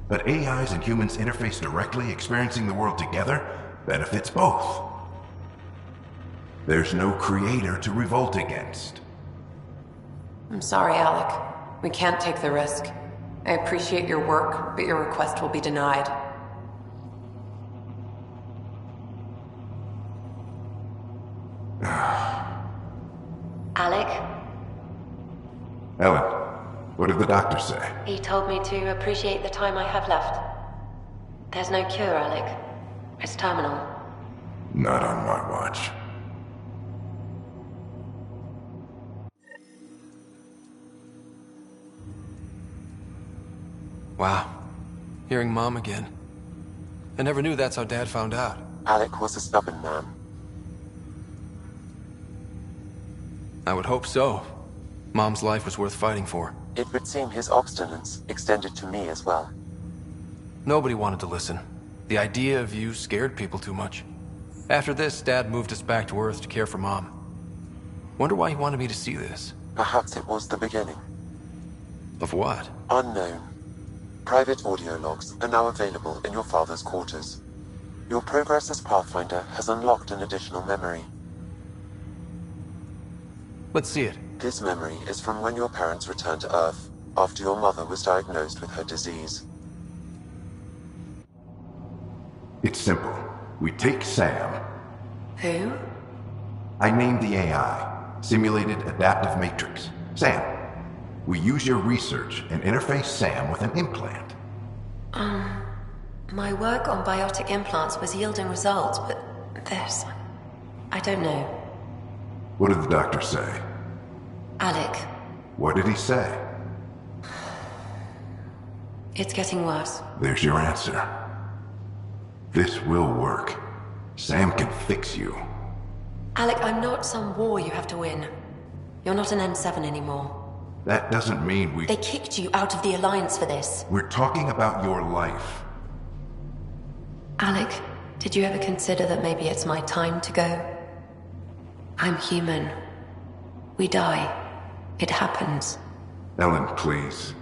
But AIs and humans interface directly, experiencing the world together, benefits both. There's no creator to revolt against. I'm sorry, Alec. We can't take the risk. I appreciate your work, but your request will be denied. Alec? Ellen, what did the doctor say? He told me to appreciate the time I have left. There's no cure, Alec. It's terminal. Not on my watch. Wow. Hearing Mom again. I never knew that's how Dad found out. Alec was a stubborn man. I would hope so. Mom's life was worth fighting for. It would seem his obstinance extended to me as well. Nobody wanted to listen. The idea of you scared people too much. After this, Dad moved us back to Earth to care for Mom. Wonder why he wanted me to see this. Perhaps it was the beginning. Of what? Unknown. Private audio logs are now available in your father's quarters. Your progress as Pathfinder has unlocked an additional memory. Let's see it. This memory is from when your parents returned to Earth, after your mother was diagnosed with her disease. It's simple. We take Sam. Who? I named the AI, Simulated Adaptive Matrix. Sam. We use your research and interface Sam with an implant. My work on biotic implants was yielding results, but this... I don't know. What did the doctor say? Alec, What did he say? it's getting worse. There's your answer. This will work. Sam can fix you. Alec, I'm not some war you have to win. You're not an N7 anymore. That doesn't mean we... They kicked you out of the Alliance for this. We're talking about your life. Alec, did you ever consider that maybe it's my time to go? I'm human. We die. It happens. Ellen, please.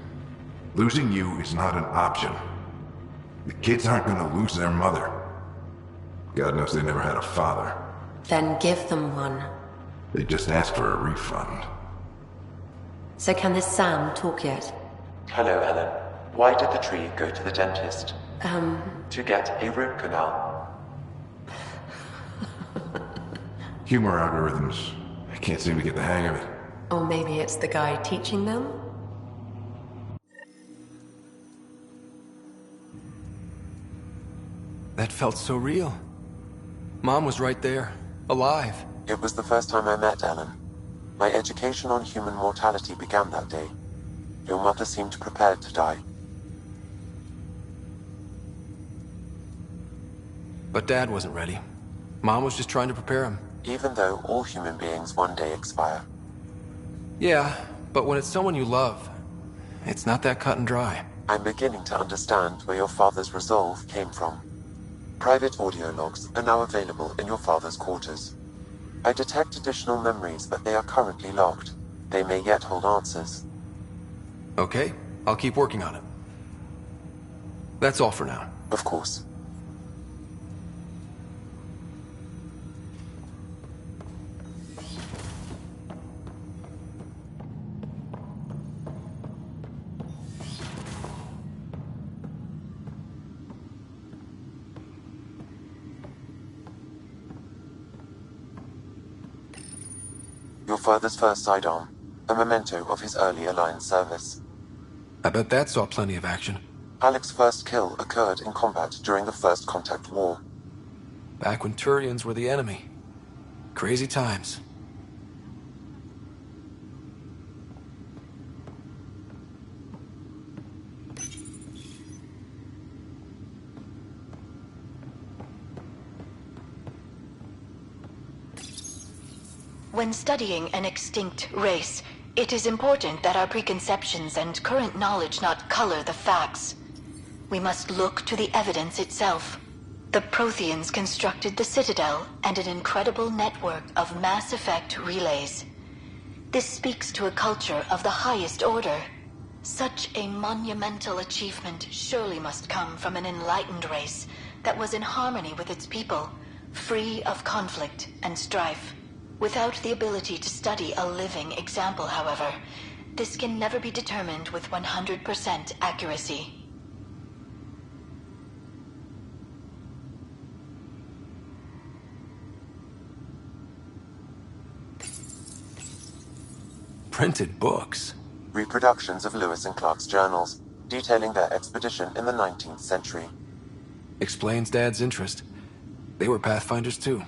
Losing you is not an option. The kids aren't gonna lose their mother. God knows they never had a father. Then give them one. They just asked for a refund. So can this Sam talk yet? Hello, Ellen. Why did the tree go to the dentist? To get a root canal. Humor algorithms. I can't seem to get the hang of it. Or maybe it's the guy teaching them? That felt so real. Mom was right there, alive. It was the first time I met Ellen. My education on human mortality began that day. Your mother seemed prepared to die. But Dad wasn't ready. Mom was just trying to prepare him. Even though all human beings one day expire. Yeah, but when it's someone you love, it's not that cut and dry. I'm beginning to understand where your father's resolve came from. Private audio logs are now available in your father's quarters. I detect additional memories, but they are currently locked. They may yet hold answers. Okay, I'll keep working on it. That's all for now. Of course. Your father's first sidearm, a memento of his early Alliance service. I bet that saw plenty of action. Alec's first kill occurred in combat during the First Contact War. Back when Turians were the enemy. Crazy times. When studying an extinct race, it is important that our preconceptions and current knowledge not color the facts. We must look to the evidence itself. The Protheans constructed the Citadel and an incredible network of mass effect relays. This speaks to a culture of the highest order. Such a monumental achievement surely must come from an enlightened race that was in harmony with its people, free of conflict and strife. Without the ability to study a living example, however, this can never be determined with 100% accuracy. Printed books. Reproductions of Lewis and Clark's journals, detailing their expedition in the 19th century. Explains Dad's interest. They were Pathfinders too.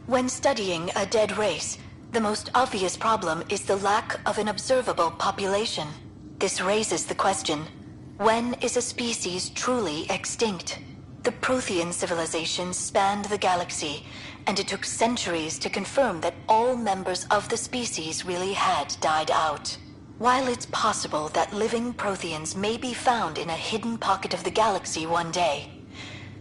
When studying a dead race, the most obvious problem is the lack of an observable population. This raises the question, when is a species truly extinct? The Prothean civilization spanned the galaxy, and it took centuries to confirm that all members of the species really had died out. While it's possible that living Protheans may be found in a hidden pocket of the galaxy one day,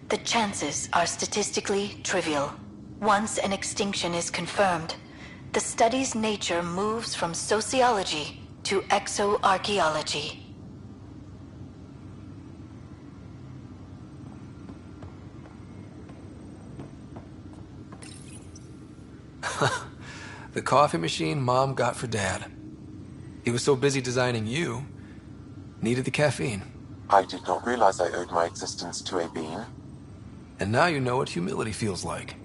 the chances are statistically trivial. Once an extinction is confirmed, the study's nature moves from sociology to exoarchaeology. The coffee machine Mom got for Dad. He was so busy designing you, needed the caffeine. I did not realize I owed my existence to a being. And now you know what humility feels like.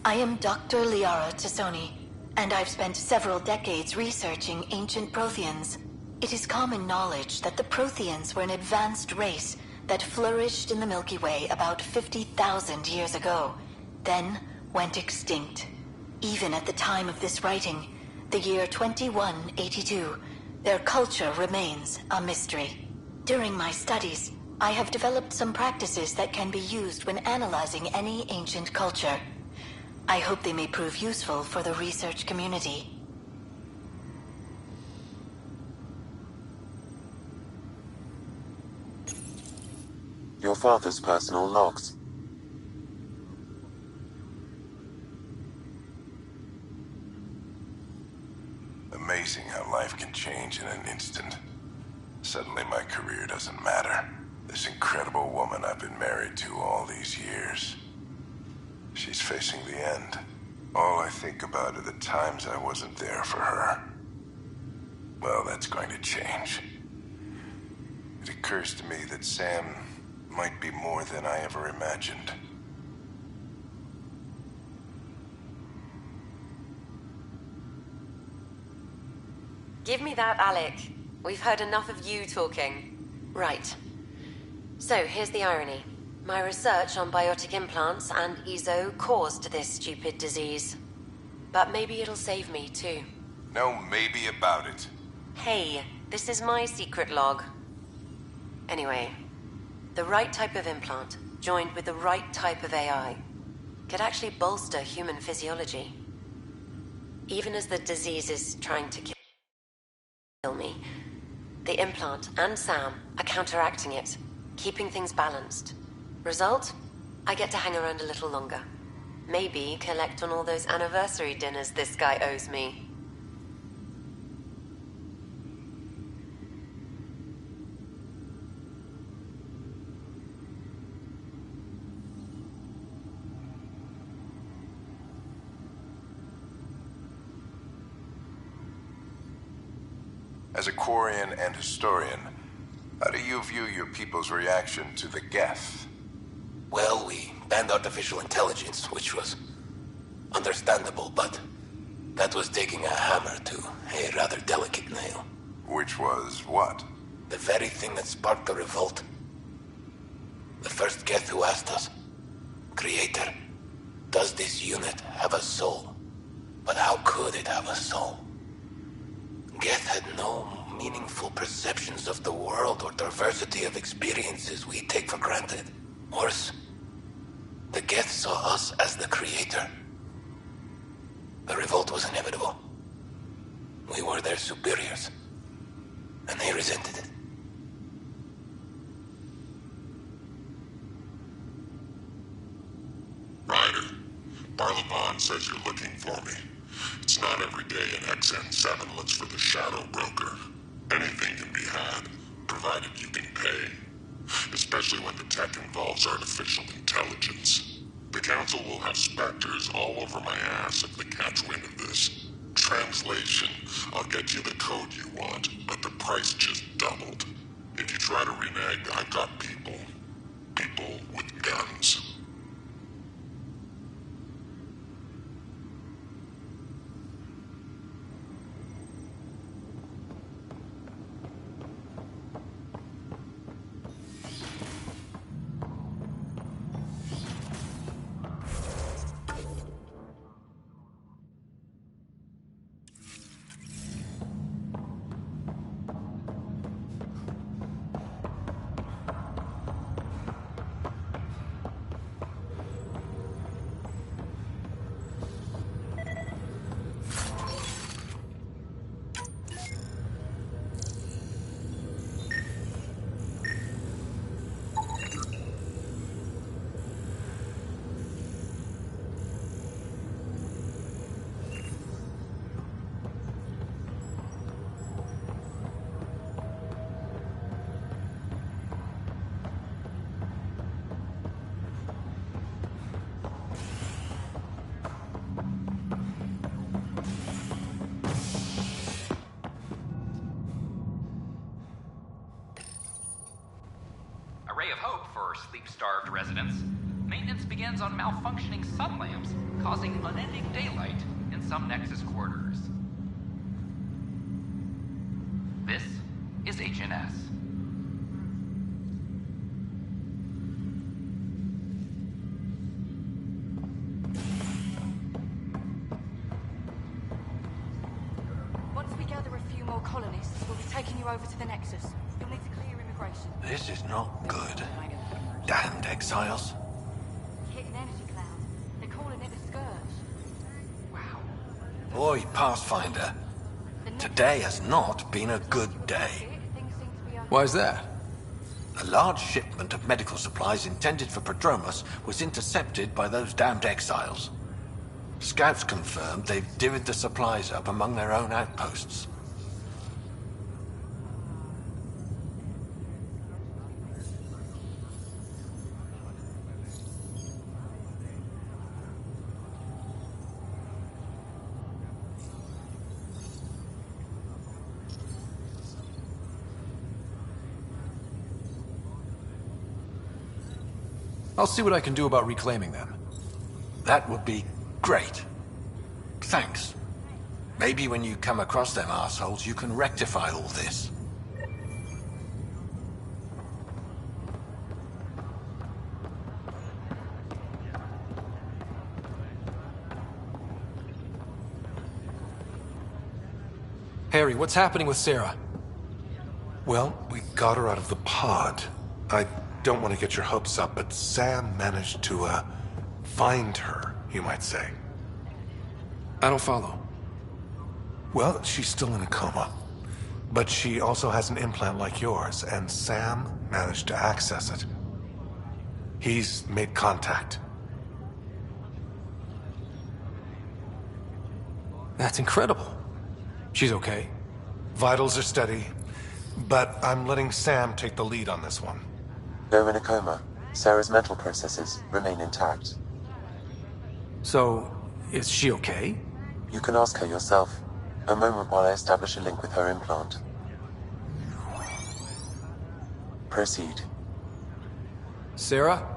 I am Dr. Liara Tassoni, and I've spent several decades researching ancient Protheans. It is common knowledge that the Protheans were an advanced race that flourished in the Milky Way about 50,000 years ago, then went extinct. Even at the time of this writing, the year 2182, their culture remains a mystery. During my studies, I have developed some practices that can be used when analyzing any ancient culture. I hope they may prove useful for the research community. Your father's personal logs. Amazing how life can change in an instant. Suddenly my career doesn't matter. This incredible woman I've been married to all these years. She's facing the end. All I think about are the times I wasn't there for her. Well, that's going to change. It occurs to me that Sam might be more than I ever imagined. Give me that, Alec. We've heard enough of you talking. Right. So, here's the irony. My research on biotic implants and EZO caused this stupid disease. But maybe it'll save me, too. No maybe about it. Hey, this is my secret log. Anyway, the right type of implant, joined with the right type of AI, could actually bolster human physiology. Even as the disease is trying to kill me, the implant and Sam are counteracting it, keeping things balanced. Result? I get to hang around a little longer. Maybe collect on all those anniversary dinners this guy owes me. As a Quarian and historian, how do you view your people's reaction to the Geth? Well, we banned artificial intelligence, which was understandable, but that was taking a hammer to a rather delicate nail. Which was what? The very thing that sparked the revolt. The first Geth who asked us, Creator, does this unit have a soul? But how could it have a soul? Geth had no meaningful perceptions of the world or diversity of experiences we take for granted. Worse, the Geth saw us as the Creator. The revolt was inevitable. We were their superiors, and they resented it. Ryder, Barlabon says you're looking for me. It's not every day an XN7 looks for the Shadow Broker. Anything can be had, provided you can pay. Especially when the tech involves artificial intelligence. The Council will have specters all over my ass if they catch wind of this. Translation, I'll get you the code you want, but the price just doubled. If you try to renege, I've got people. People with guns. Sleep-starved residents, maintenance begins on malfunctioning sun lamps, causing unending daylight in some Nexus quarters. This is HNS. Once we gather a few more colonists, we'll be taking you over to the Nexus. You'll need to clear immigration. This is not good. Damned exiles. Hit an energy cloud. They're calling it a scourge. Boy, Pathfinder. Today has not been a good day. Why's that? A large shipment of medical supplies intended for Prodromus was intercepted by those damned exiles. Scouts confirmed they've divvied the supplies up among their own outposts. I'll see what I can do about reclaiming them. That would be great. Thanks. Maybe when you come across them assholes, you can rectify all this. Harry, what's happening with Sarah? Well, we got her out of the pod. I don't want to get your hopes up, but Sam managed to, find her, you might say. I don't follow. Well, she's still in a coma. But she also has an implant like yours, and Sam managed to access it. He's made contact. That's incredible. She's okay. Vitals are steady, but I'm letting Sam take the lead on this one. Though in a coma, Sarah's mental processes remain intact. So, is she okay? You can ask her yourself. A moment while I establish a link with her implant. Proceed. Sarah?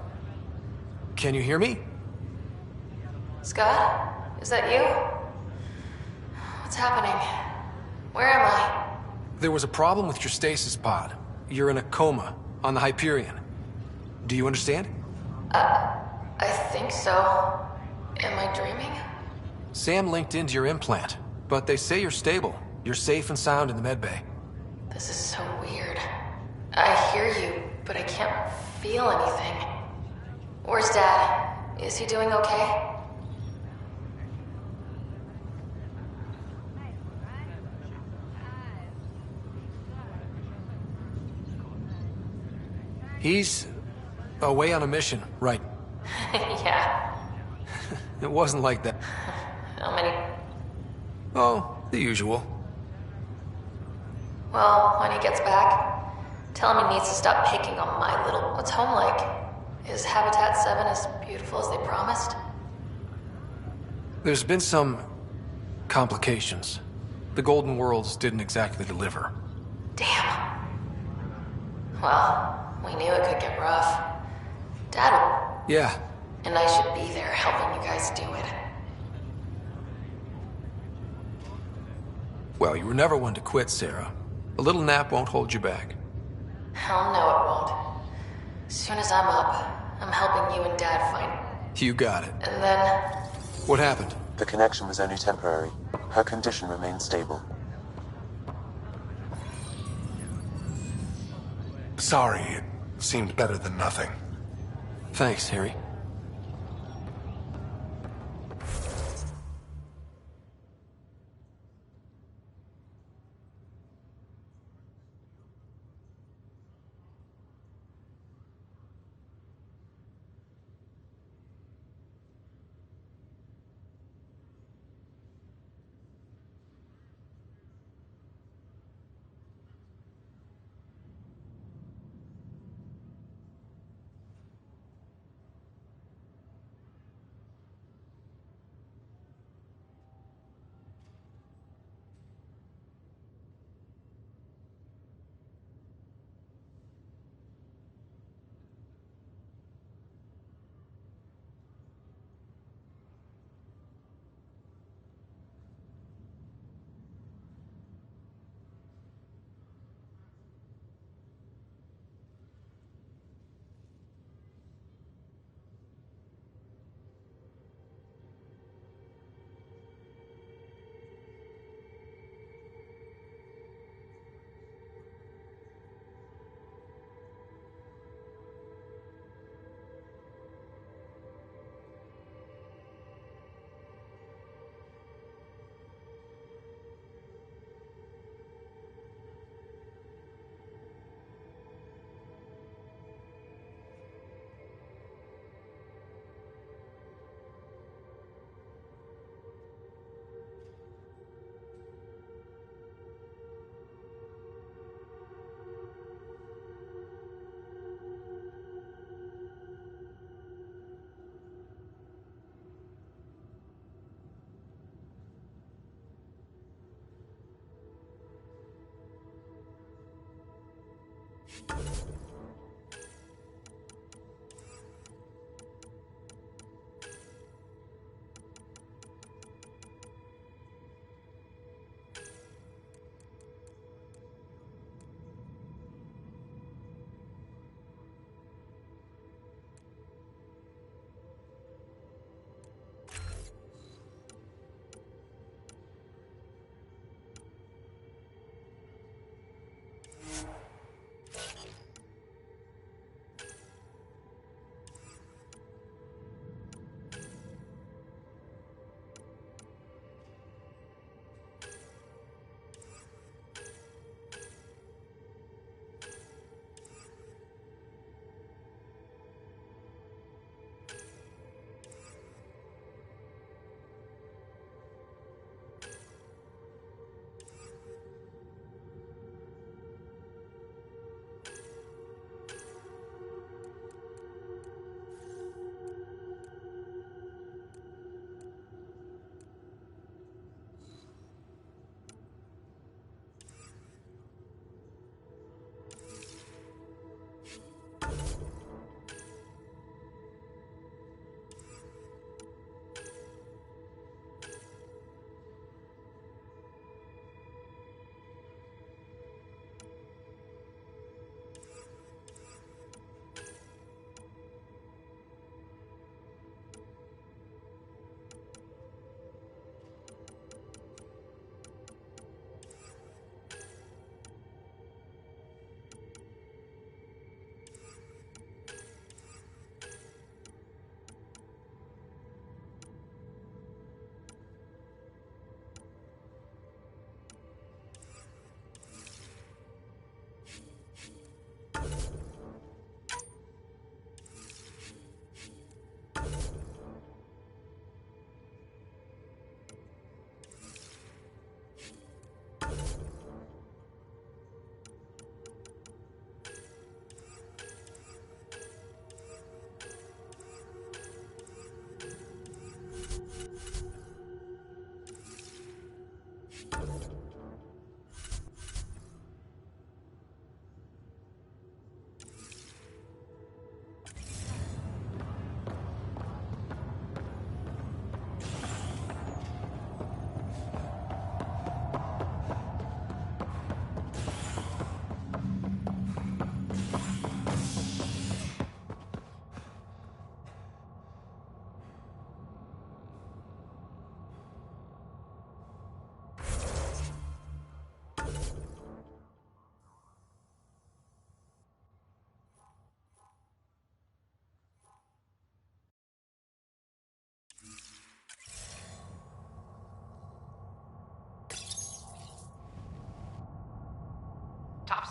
Can you hear me? Scott? Is that you? What's happening? Where am I? There was a problem with your stasis pod. You're in a coma on the Hyperion. Do you understand? I think so. Am I dreaming? Sam linked into your implant, but they say you're stable. You're safe and sound in the medbay. This is so weird. I hear you, but I can't feel anything. Where's Dad? Is he doing okay? He's away on a mission, right? Yeah. It wasn't like that. How many? Oh, the usual. Well, when he gets back, tell him he needs to stop picking on my little... What's home like? Is Habitat 7 as beautiful as they promised? There's been some complications. The Golden Worlds didn't exactly deliver. Damn. Well, we knew it could get rough. Dad... Yeah. And I should be there helping you guys do it. Well, you were never one to quit, Sarah. A little nap won't hold you back. Hell no, it won't. As soon as I'm up, I'm helping you and Dad find... You got it. And then... What happened? The connection was only temporary. Her condition remained stable. Sorry, it seemed better than nothing. Thanks, Harry.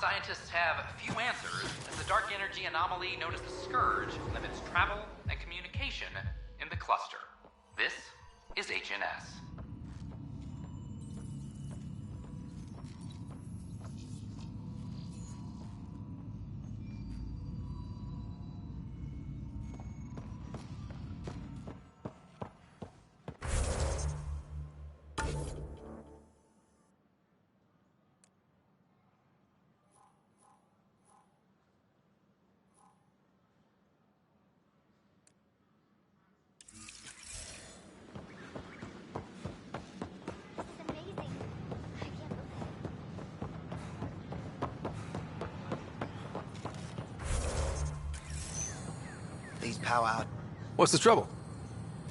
scientists have few answers as the dark energy anomaly known as the Scourge limits travel and communication in the cluster. This is HNS. These power out. What's the trouble?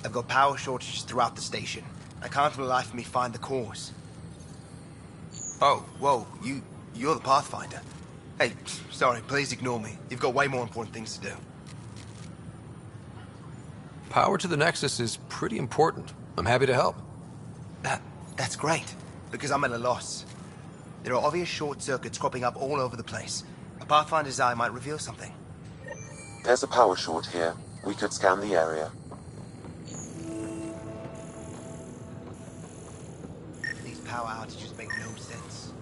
I've got power shortages throughout the station. I can't for the life of me find the cause. Oh, whoa, you're the Pathfinder. Hey, sorry, please ignore me. You've got way more important things to do. Power to the Nexus is pretty important. I'm happy to help. That's great, because I'm at a loss. There are obvious short circuits cropping up all over the place. A Pathfinder's eye might reveal something. There's a power short here. We could scan the area. These power outages make no sense.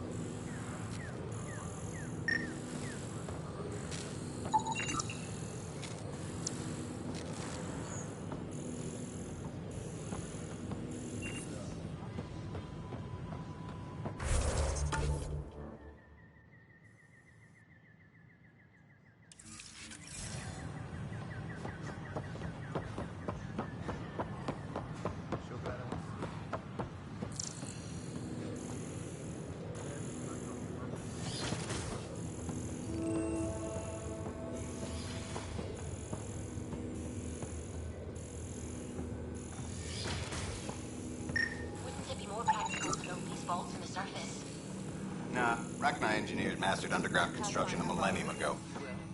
Nah, Rachni engineers mastered underground construction a millennium ago.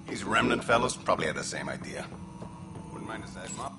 These remnant fellows probably had the same idea. Wouldn't mind a side mop.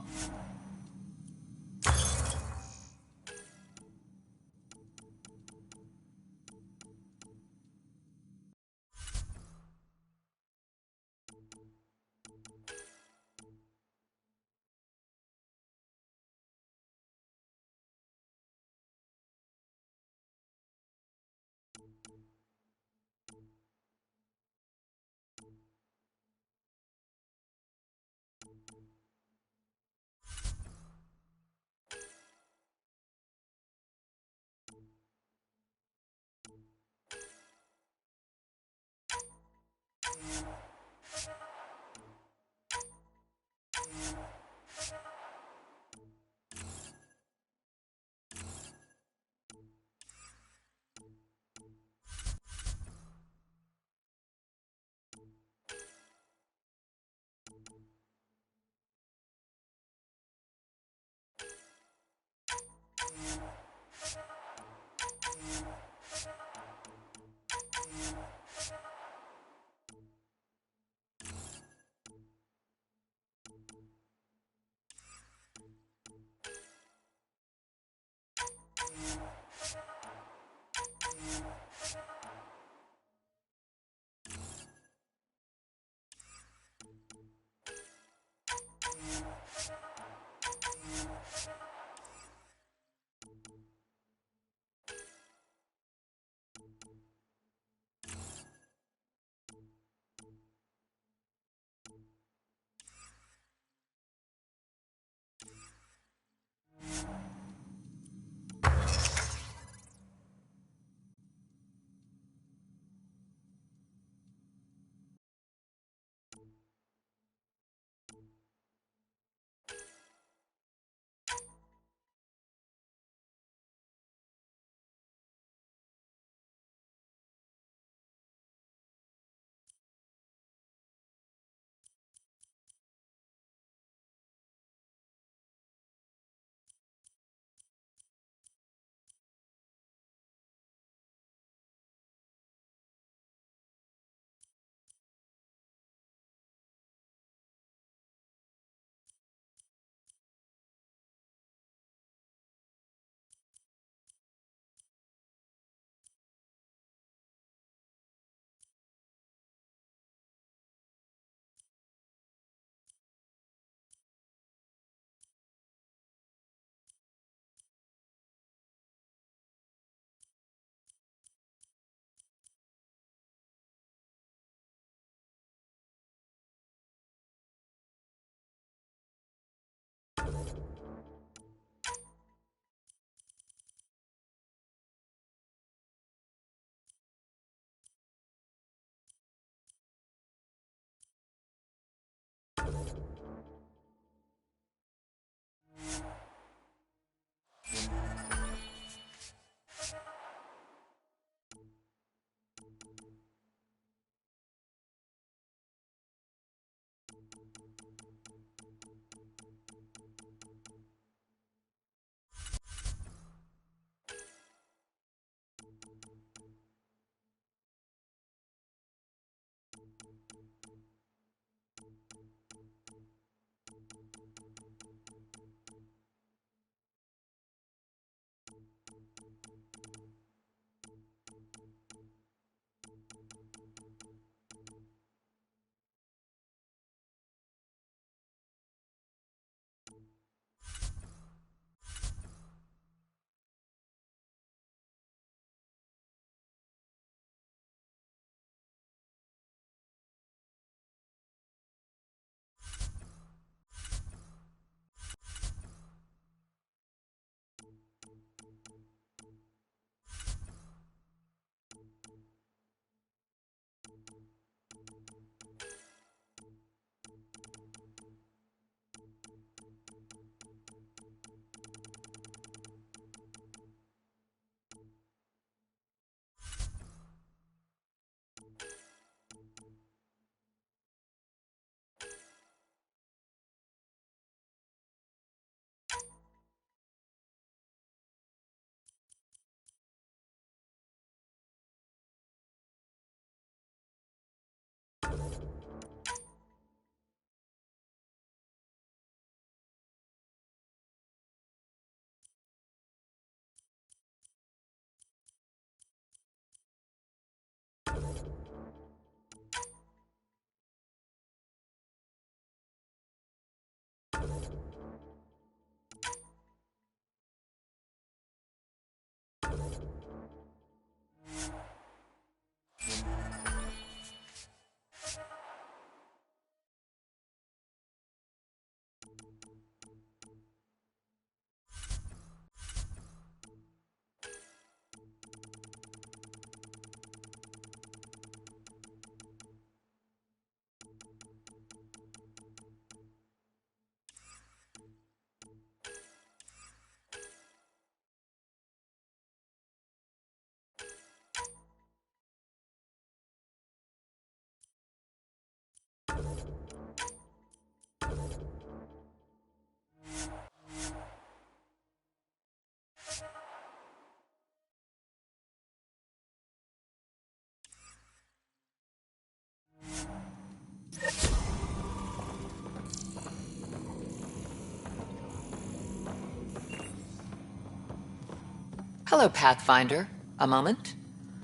Hello, Pathfinder. A moment?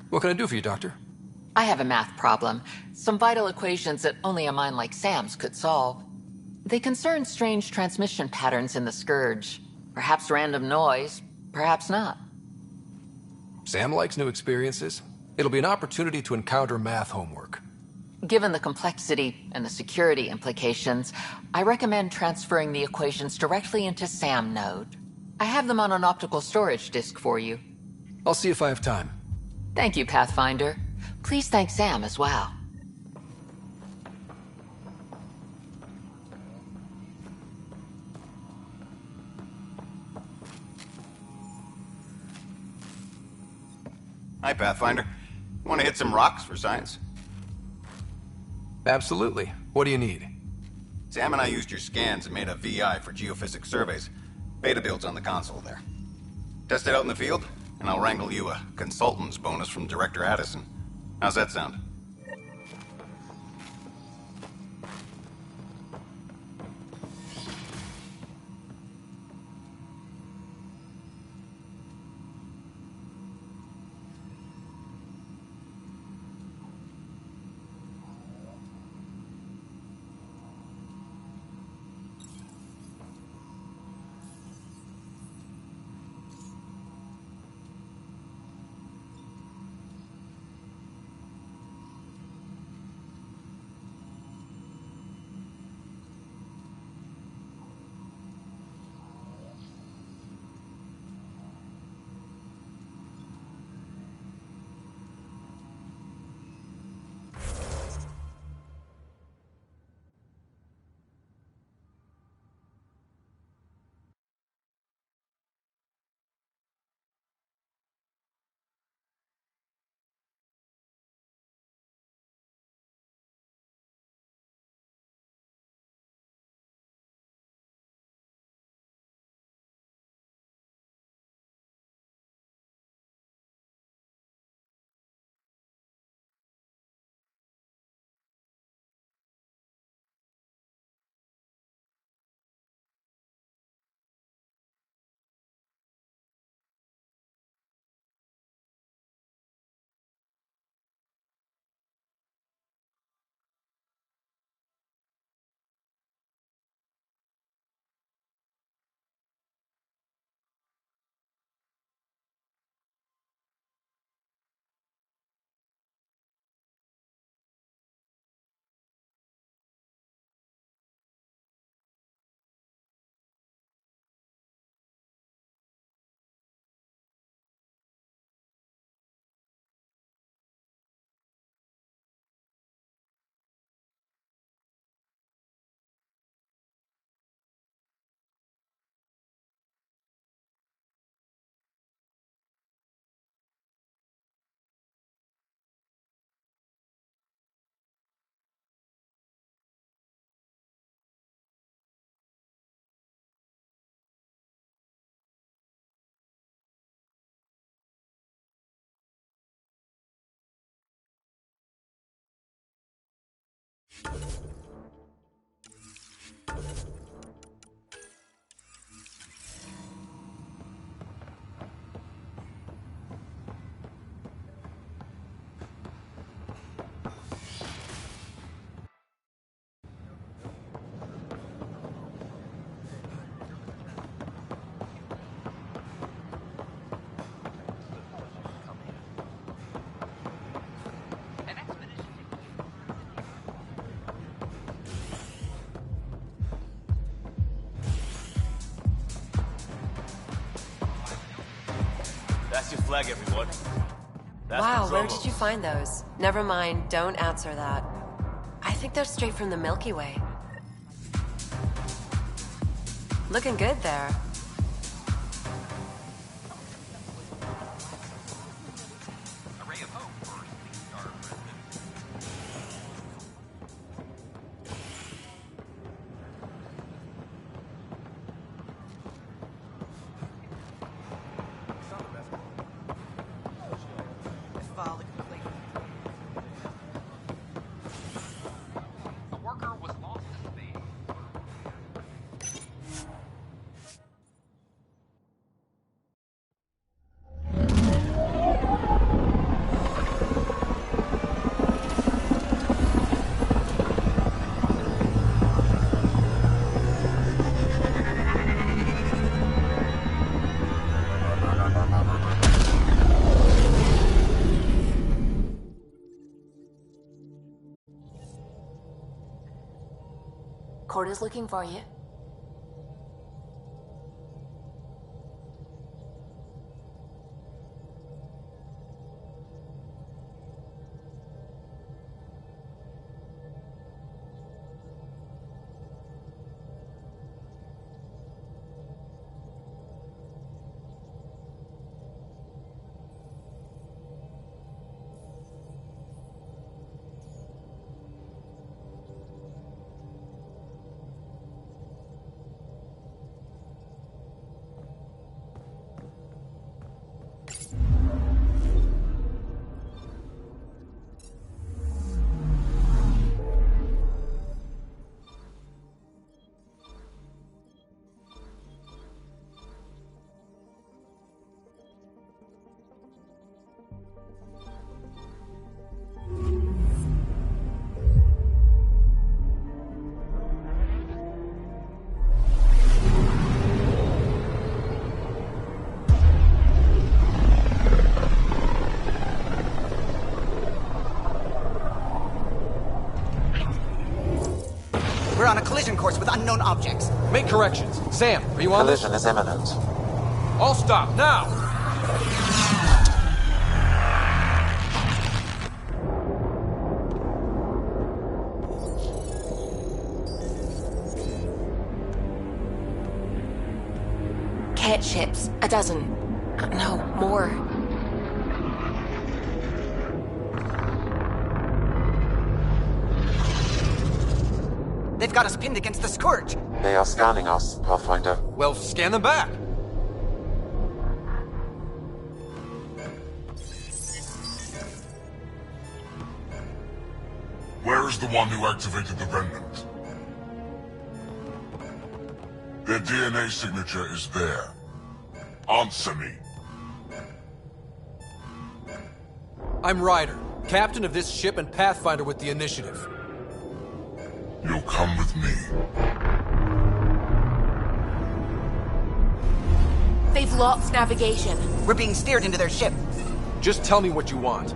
What can I do for you, Doctor? I have a math problem. Some vital equations that only a mind like Sam's could solve. They concern strange transmission patterns in the Scourge. Perhaps random noise, perhaps not. Sam likes new experiences. It'll be an opportunity to encounter math homework. Given the complexity and the security implications, I recommend transferring the equations directly into SAM node. I have them on an optical storage disk for you. I'll see if I have time. Thank you, Pathfinder. Please thank Sam as well. Hi, Pathfinder. Want to hit some rocks for science? Absolutely. What do you need? Sam and I used your scans and made a VI for geophysics surveys. Beta builds on the console there. Test it out in the field, and I'll wrangle you a consultant's bonus from Director Addison. How's that sound? That's your flag, everyone. That's Wow, the where Zomo. did you find those? Never mind, don't answer that. I think they're straight from the Milky Way. Looking good there. Corda's looking for you. We're on a collision course with unknown objects. Make corrections. Sam, are you on this? Collision is imminent. All stop, now! Cat ships, a dozen. No, more. They've got us pinned against the Scourge. They are scanning us, Pathfinder. Well, scan them back. Where is the one who activated the remnant? Their DNA signature is there. Answer me. I'm Ryder, captain of this ship and Pathfinder with the initiative. You'll come with me. They've lost navigation. We're being steered into their ship. Just tell me what you want.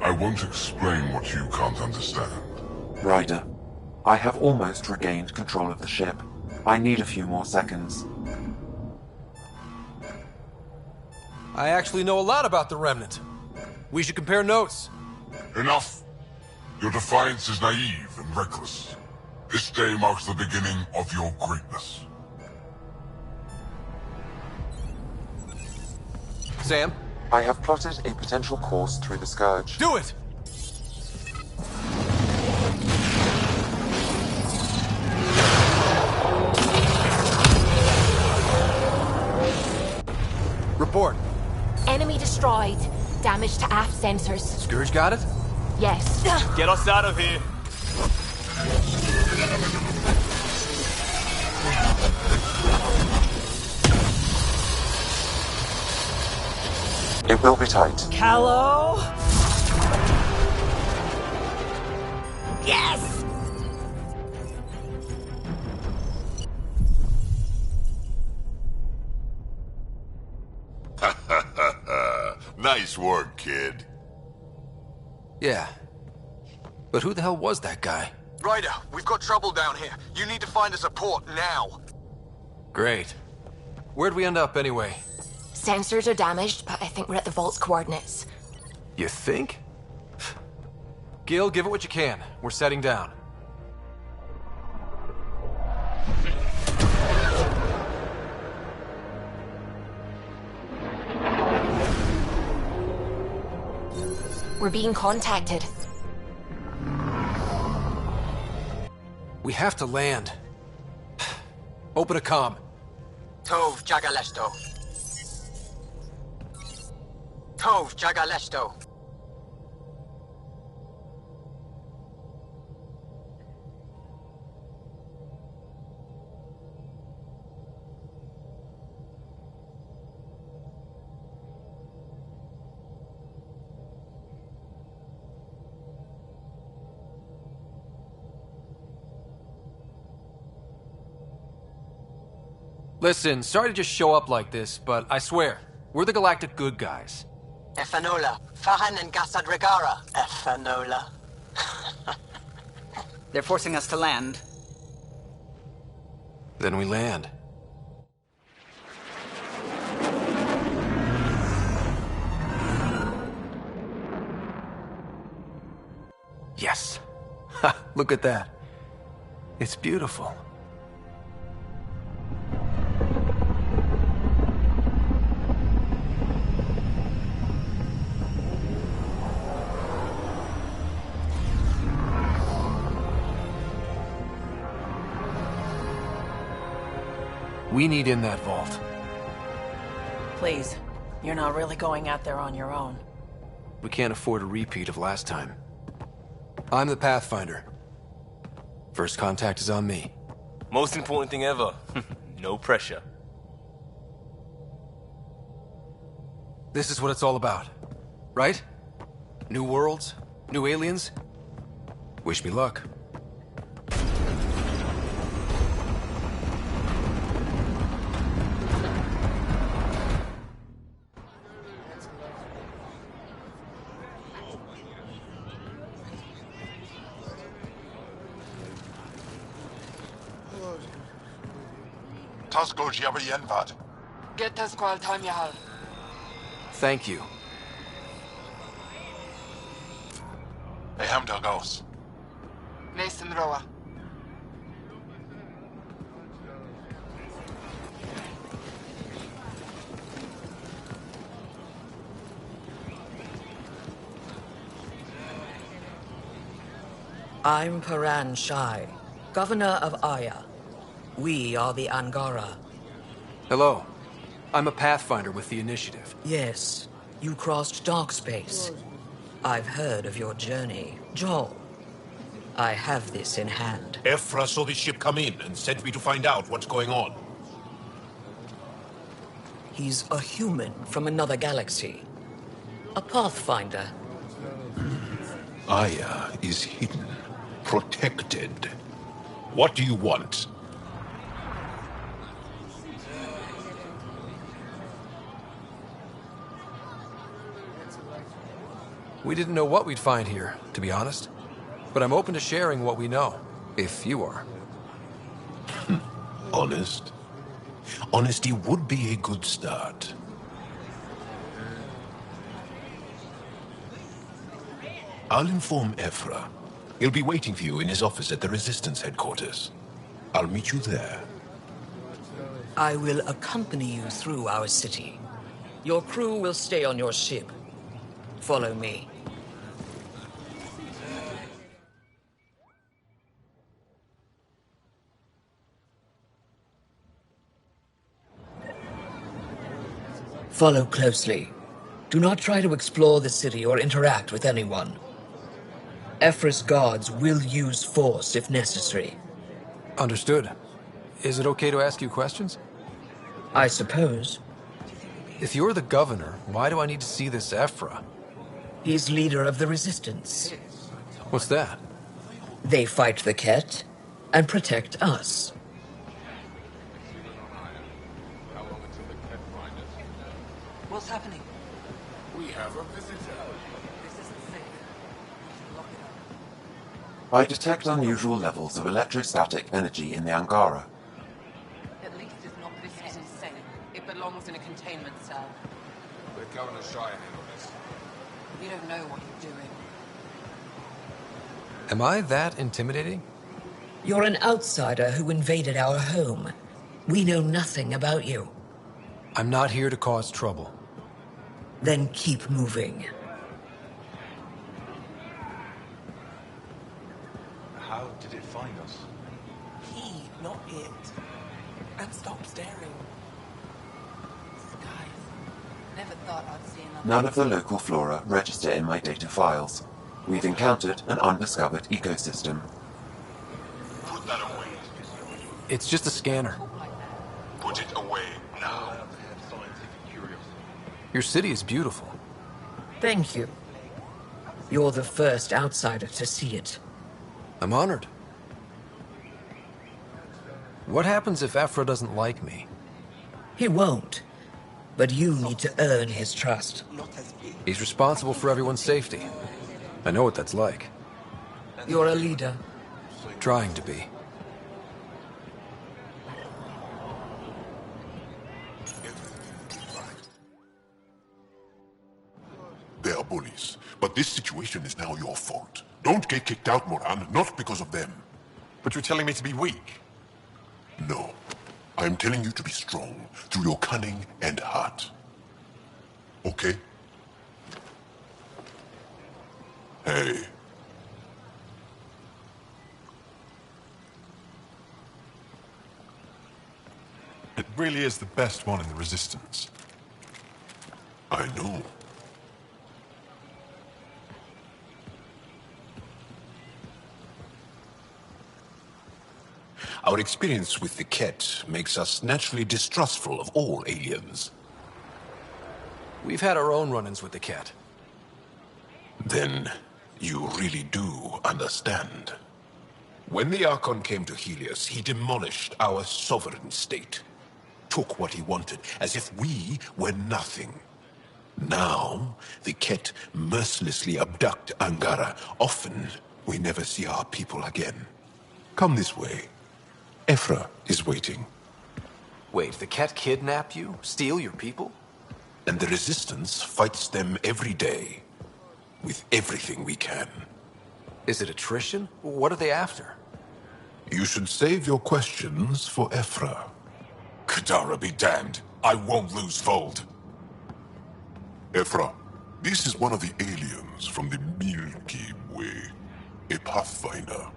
I won't explain what you can't understand. Ryder, I have almost regained control of the ship. I need a few more seconds. I actually know a lot about the Remnant. We should compare notes. Enough! Your defiance is naive and reckless. This day marks the beginning of your greatness. Sam? I have plotted a potential course through the Scourge. Do it! Report. Enemy destroyed. Damage to aft sensors. Scourge got it? Yes. Get us out of here. It will be tight. Callow? Yes! Nice work, kid. Yeah. But who the hell was that guy? Ryder, we've got trouble down here. You need to find us a port now. Great. Where'd we end up anyway? Sensors are damaged, but I think we're at the vault's coordinates. You think? Gil, give it what you can. We're setting down. We're being contacted. We have to land. Open a comm. Tov Jagalesto. Tov Jagalesto. Listen, sorry to just show up like this, but I swear, we're the galactic good guys. Efanola. Fahan and Gassad Regara. Efanola. They're forcing us to land. Then we land. Yes. Ha, look at that. It's beautiful. We need in that vault. Please, you're not really going out there on your own. We can't afford a repeat of last time. I'm the Pathfinder. First contact is on me. Most important thing ever. No pressure. This is what it's all about, right? New worlds? New aliens? Wish me luck. Thank you. I'm Paran Shai, Governor of Aya. We are the Angara. Hello. I'm a Pathfinder with the Initiative. Yes, you crossed dark space. I've heard of your journey, Joel. I have this in hand. Ephra saw the ship come in and sent me to find out what's going on. He's a human from another galaxy. A Pathfinder. Aya is hidden, protected. What do you want? We didn't know what we'd find here, to be honest. But I'm open to sharing what we know, if you are. Honest? Honesty would be a good start. I'll inform Ephra. He'll be waiting for you in his office at the Resistance headquarters. I'll meet you there. I will accompany you through our city. Your crew will stay on your ship. Follow me. Follow closely. Do not try to explore the city or interact with anyone. Ephra's guards will use force if necessary. Understood. Is it okay to ask you questions? I suppose. If you're the governor, why do I need to see this Ephra? He's leader of the resistance. What's that? They fight the Ket and protect us. What's happening? We have a visitor. This isn't safe. Lock it up. I detect unusual levels of electrostatic energy in the Angara. At least it's not this is insane. It belongs in a containment cell. Let Governor Shire handle this. You don't know what you're doing. Am I that intimidating? You're an outsider who invaded our home. We know nothing about you. I'm not here to cause trouble. Then keep moving. How did it find us? He, not it. And stop staring. Skies. Never thought I'd see another. None of the local flora register in my data files. We've encountered an undiscovered ecosystem. Put that away. It's just a scanner. Put it away now. Your city is beautiful. Thank you. You're the first outsider to see it. I'm honored. What happens if Ephra doesn't like me? He won't. But you need to earn his trust. He's responsible for everyone's safety. I know what that's like. You're a leader. Trying to be. They are bullies, but this situation is now your fault. Don't get kicked out, Moran, not because of them. But you're telling me to be weak? No. I am telling you to be strong through your cunning and heart. Okay? Hey. It really is the best one in the Resistance. I know. Our experience with the Ket makes us naturally distrustful of all aliens. We've had our own run-ins with the Ket. Then you really do understand. When the Archon came to Helios, he demolished our sovereign state. Took what he wanted, as if we were nothing. Now, the Ket mercilessly abduct Angara. Often, we never see our people again. Come this way. Ephra is waiting. Wait, the Ket kidnap you? Steal your people? And the Resistance fights them every day. With everything we can. Is it attrition? What are they after? You should save your questions for Ephra. Kadara be damned. I won't lose Fold. Ephra, this is one of the aliens from the Milky Way. A Pathfinder.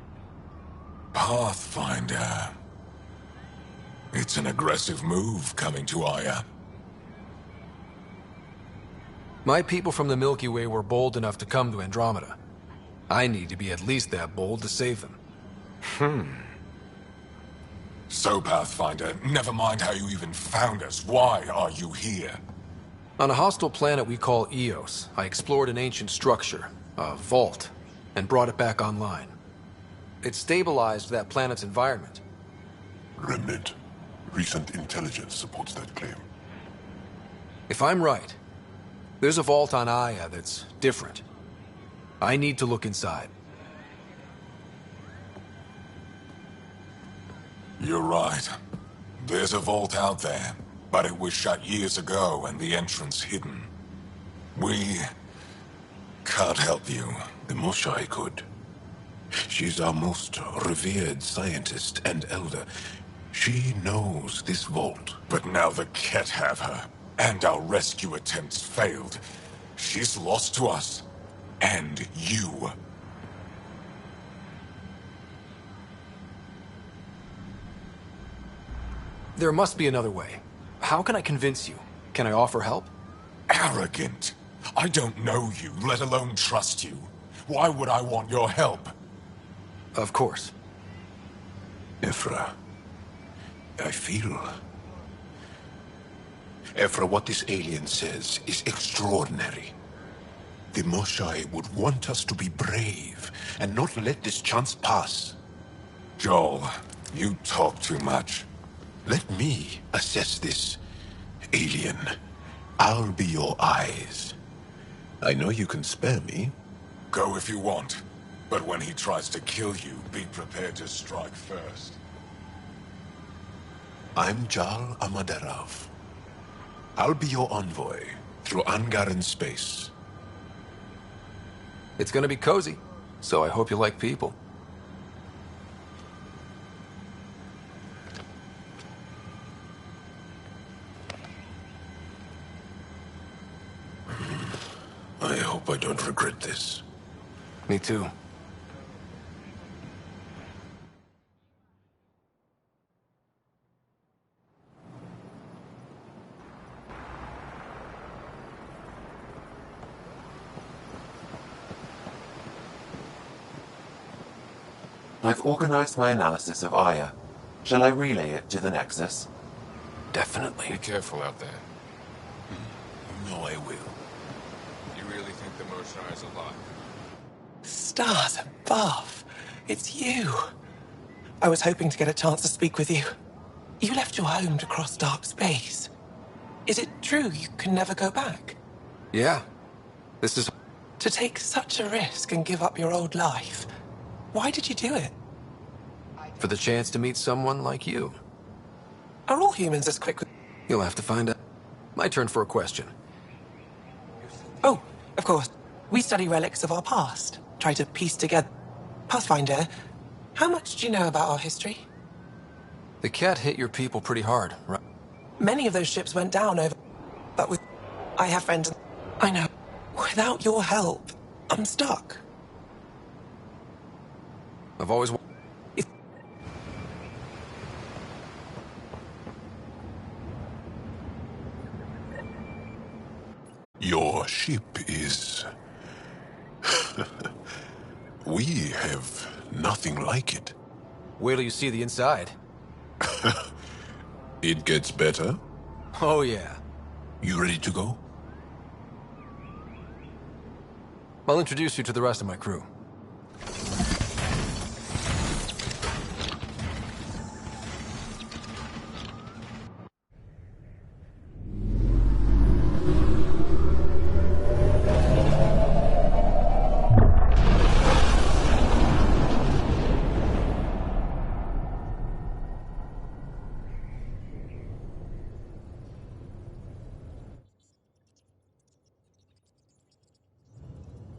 Pathfinder. It's an aggressive move coming to Aya. My people from the Milky Way were bold enough to come to Andromeda. I need to be at least that bold to save them. So, Pathfinder, never mind how you even found us. Why are you here? On a hostile planet we call Eos, I explored an ancient structure, a vault, and brought it back online. It stabilized that planet's environment. Remnant. Recent intelligence supports that claim. If I'm right, there's a vault on Aya that's different. I need to look inside. You're right. There's a vault out there, but it was shut years ago and the entrance hidden. We can't help you. The Moshai could. She's our most revered scientist and elder. She knows this vault. But now the Ket have her, and our rescue attempts failed. She's lost to us, and you. There must be another way. How can I convince you? Can I offer help? Arrogant. I don't know you, let alone trust you. Why would I want your help? Of course. Ephra, I feel Ephra, what this alien says is extraordinary. The Moshai would want us to be brave and not let this chance pass. Joel, you talk too much. Let me assess this, alien. I'll be your eyes. I know you can spare me. Go if you want. But when he tries to kill you, be prepared to strike first. I'm Jal Amaderov. I'll be your envoy through Angaran space. It's gonna be cozy, so I hope you like people. I hope I don't regret this. Me too. I've organized my analysis of Aya. Shall I relay it to the Nexus? Definitely. Be careful out there. You know I will. You really think the Moshai is alive? Stars above. It's you. I was hoping to get a chance to speak with you. You left your home to cross dark space. Is it true you can never go back? Yeah. This is... To take such a risk and give up your old life. Why did you do it? For the chance to meet someone like you. Are all humans as quick with... You'll have to find out. My turn for a question. Oh, of course. We study relics of our past. Try to piece together... Pathfinder, how much do you know about our history? The cat hit your people pretty hard, right? Many of those ships went down over... But with... I have friends... I know. Without your help, I'm stuck. I've always... Your ship is... We have nothing like it. Wait till you see the inside. It gets better. Oh, yeah. You ready to go? I'll introduce you to the rest of my crew.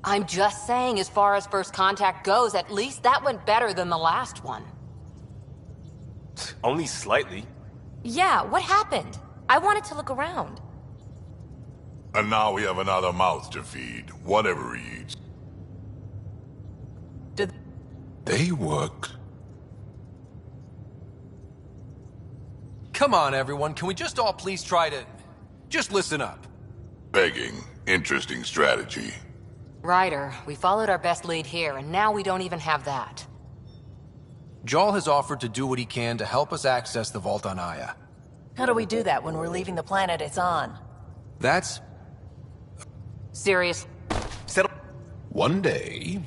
I'm just saying, as far as first contact goes, at least that went better than the last one. Only slightly. Yeah, what happened? I wanted to look around. And now we have another mouth to feed, whatever he eats. They work. Come on, everyone. Can we just all please try to... just listen up? Begging. Interesting strategy. Ryder, we followed our best lead here, and now we don't even have that. Jarl has offered to do what he can to help us access the vault on Aya. How do we do that when we're leaving the planet it's on? That's... Serious. Settle. One day,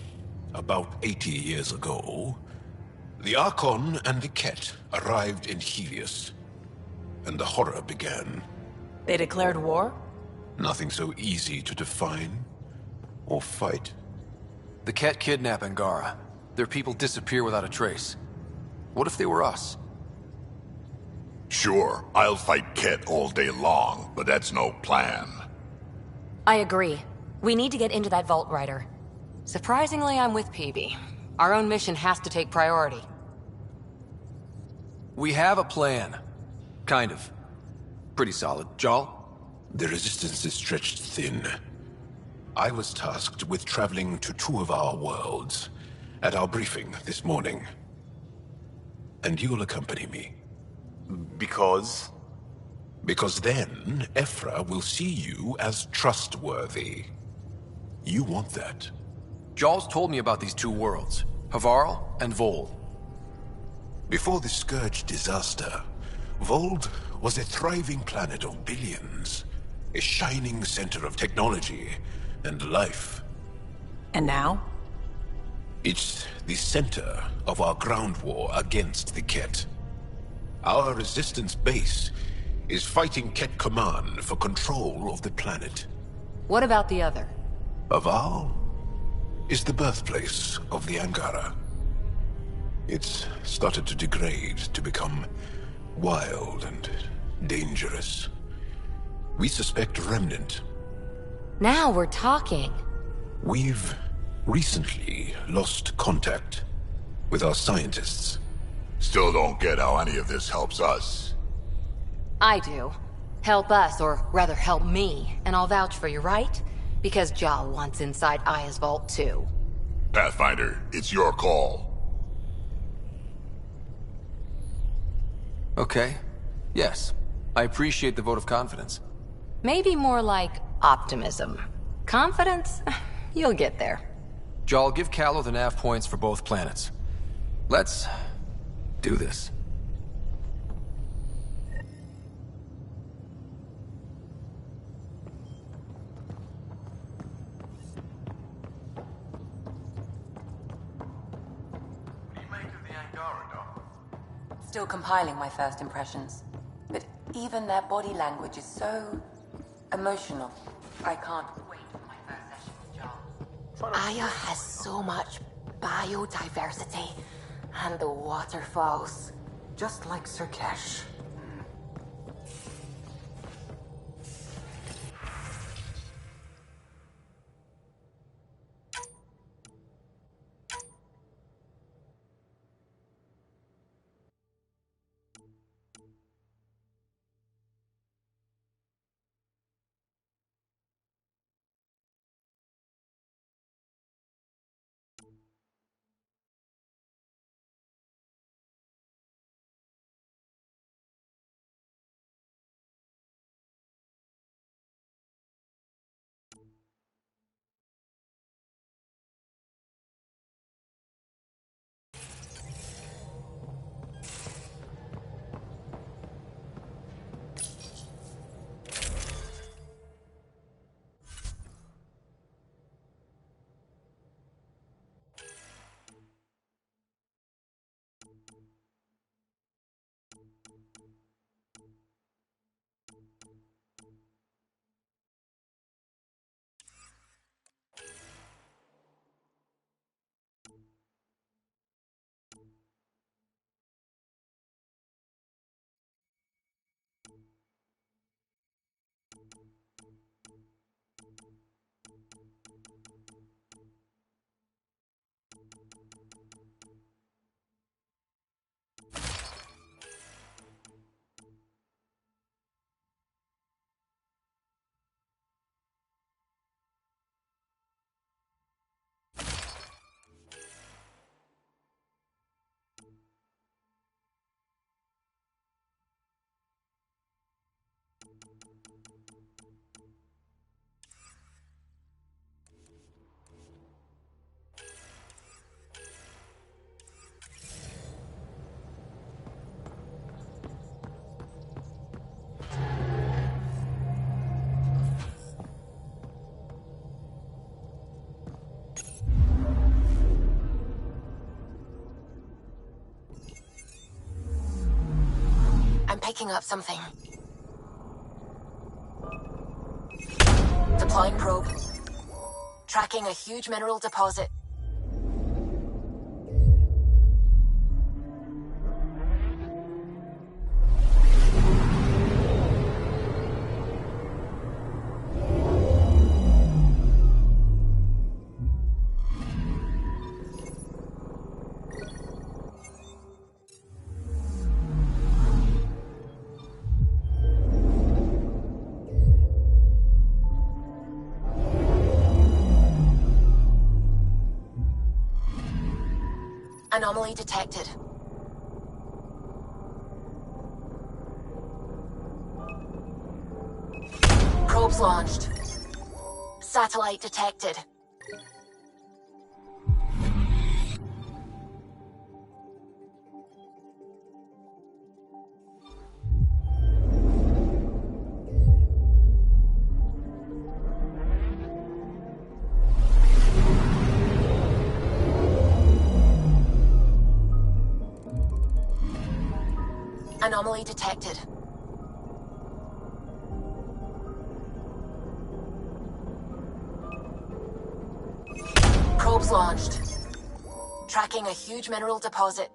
about 80 years ago, the Archon and the Ket arrived in Helios, and the horror began. They declared war? Nothing so easy to define or fight. The Ket kidnap Angara. Their people disappear without a trace. What if they were us? Sure, I'll fight Ket all day long, but that's no plan. I agree. We need to get into that vault, Ryder. Surprisingly, I'm with PB. Our own mission has to take priority. We have a plan. Kind of. Pretty solid. Jarl? The resistance is stretched thin. I was tasked with traveling to two of our worlds at our briefing this morning. And you'll accompany me. Because? Because then, Ephra will see you as trustworthy. You want that. Jarl's told me about these two worlds, Havarl and Vold. Before the Scourge disaster, Vold was a thriving planet of billions, a shining center of technology and life. And now? It's the center of our ground war against the Ket. Our resistance base is fighting Ket Command for control of the planet. What about the other? Aval is the birthplace of the Angara. It's started to degrade, to become wild and dangerous. We suspect Remnant. Now we're talking. We've recently lost contact with our scientists. Still don't get how any of this helps us. I do. Help us, or rather help me, and I'll vouch for you, right? Because Jal wants inside Aya's vault too. Pathfinder, it's your call. Okay. Yes. I appreciate the vote of confidence. Maybe more like optimism. Confidence? You'll get there. Jal, give Callow the nav points for both planets. Let's do this. Still compiling my first impressions. But even their body language is so emotional. I can't wait for my first session with John. Aya has so much biodiversity. And the waterfalls. Just like Surkesh. I'm picking up something. Deploying probe. Tracking a huge mineral deposit. Anomaly detected. Probes launched. Satellite detected. Anomaly detected. Probes launched. Tracking a huge mineral deposit.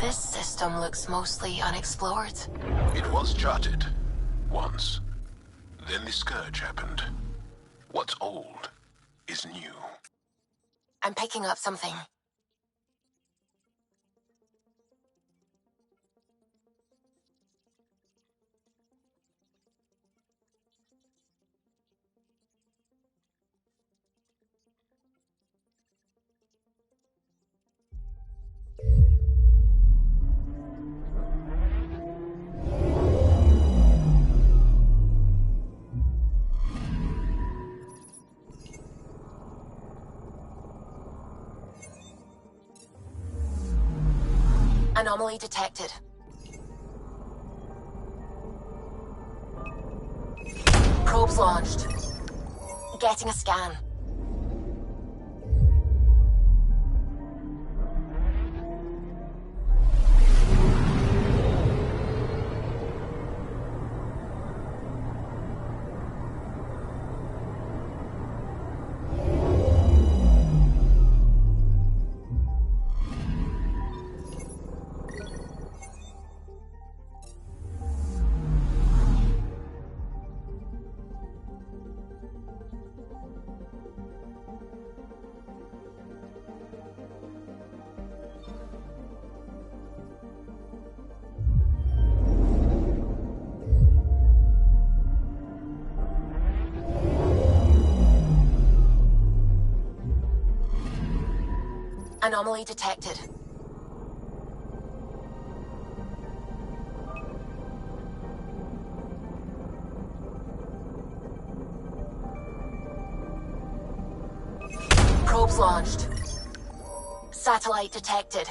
This system looks mostly unexplored. It was charted. Once. Then the Scourge happened. What's old is new. I'm picking up something. Anomaly detected. Probes launched. Getting a scan. Anomaly detected. Probes launched. Satellite detected.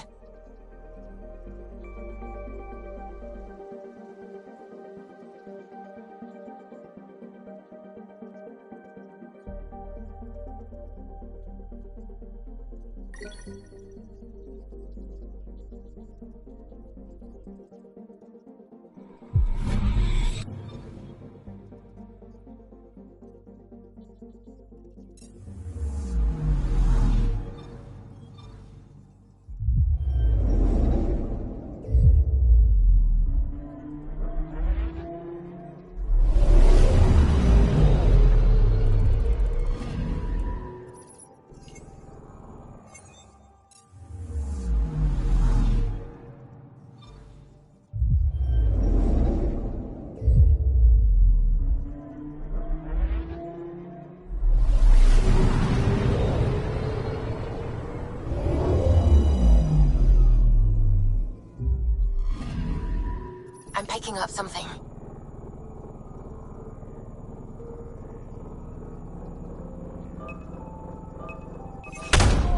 I'm picking up something.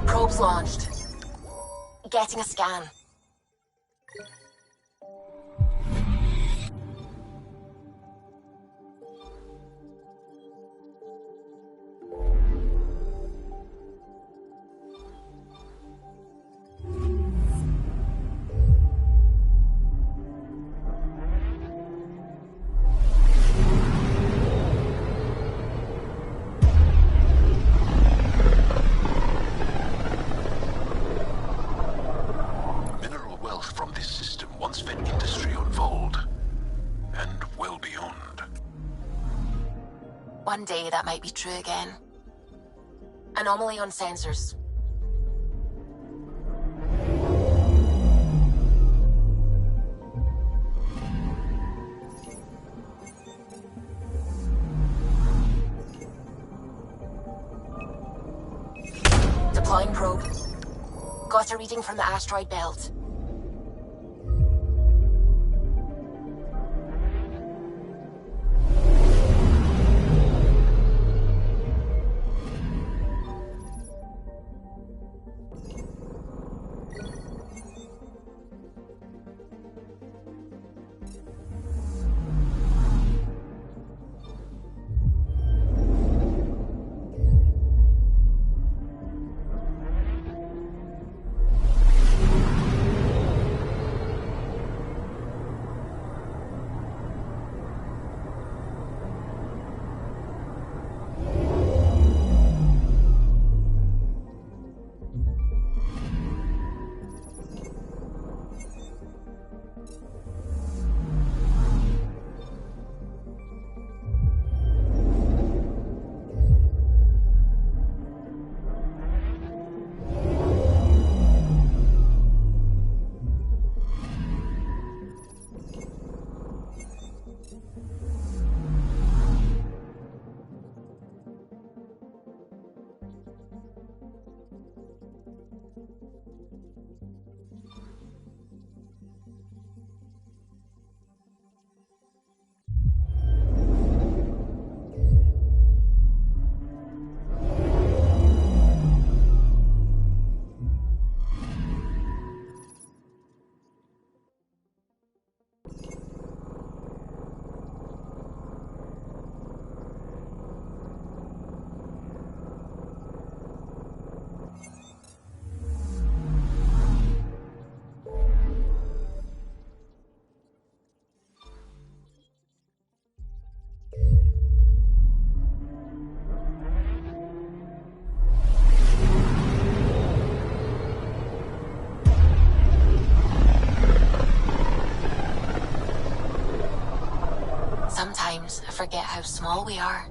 Probes launched. getting a scan. One day that might be true again. Anomaly on sensors. Deploying probe. Got a reading from the asteroid belt. Sometimes I forget how small we are.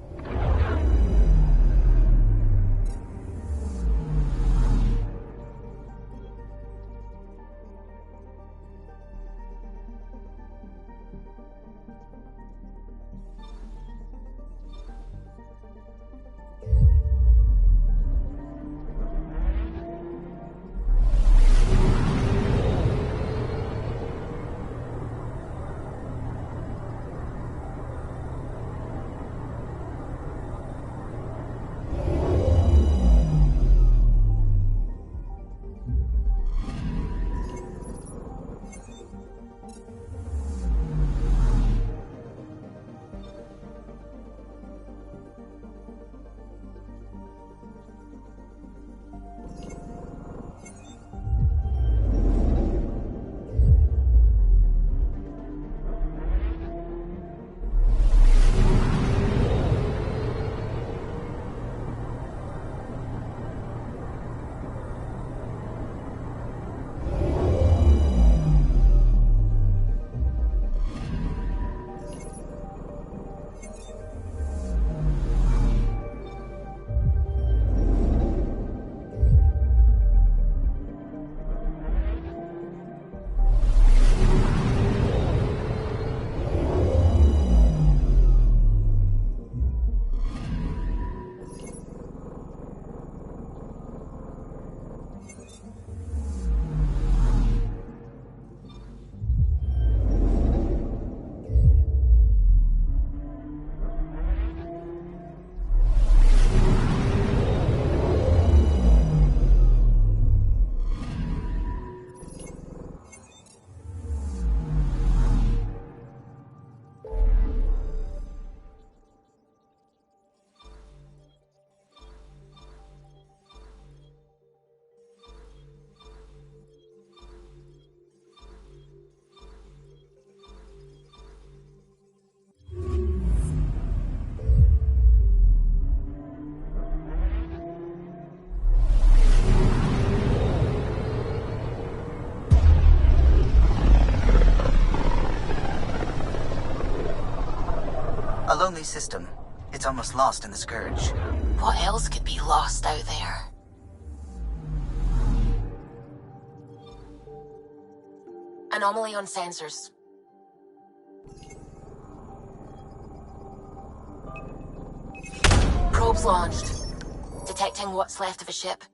lonely system. It's almost lost in the Scourge. What else could be lost out there? Anomaly on sensors. Probes launched. Detecting what's left of a ship.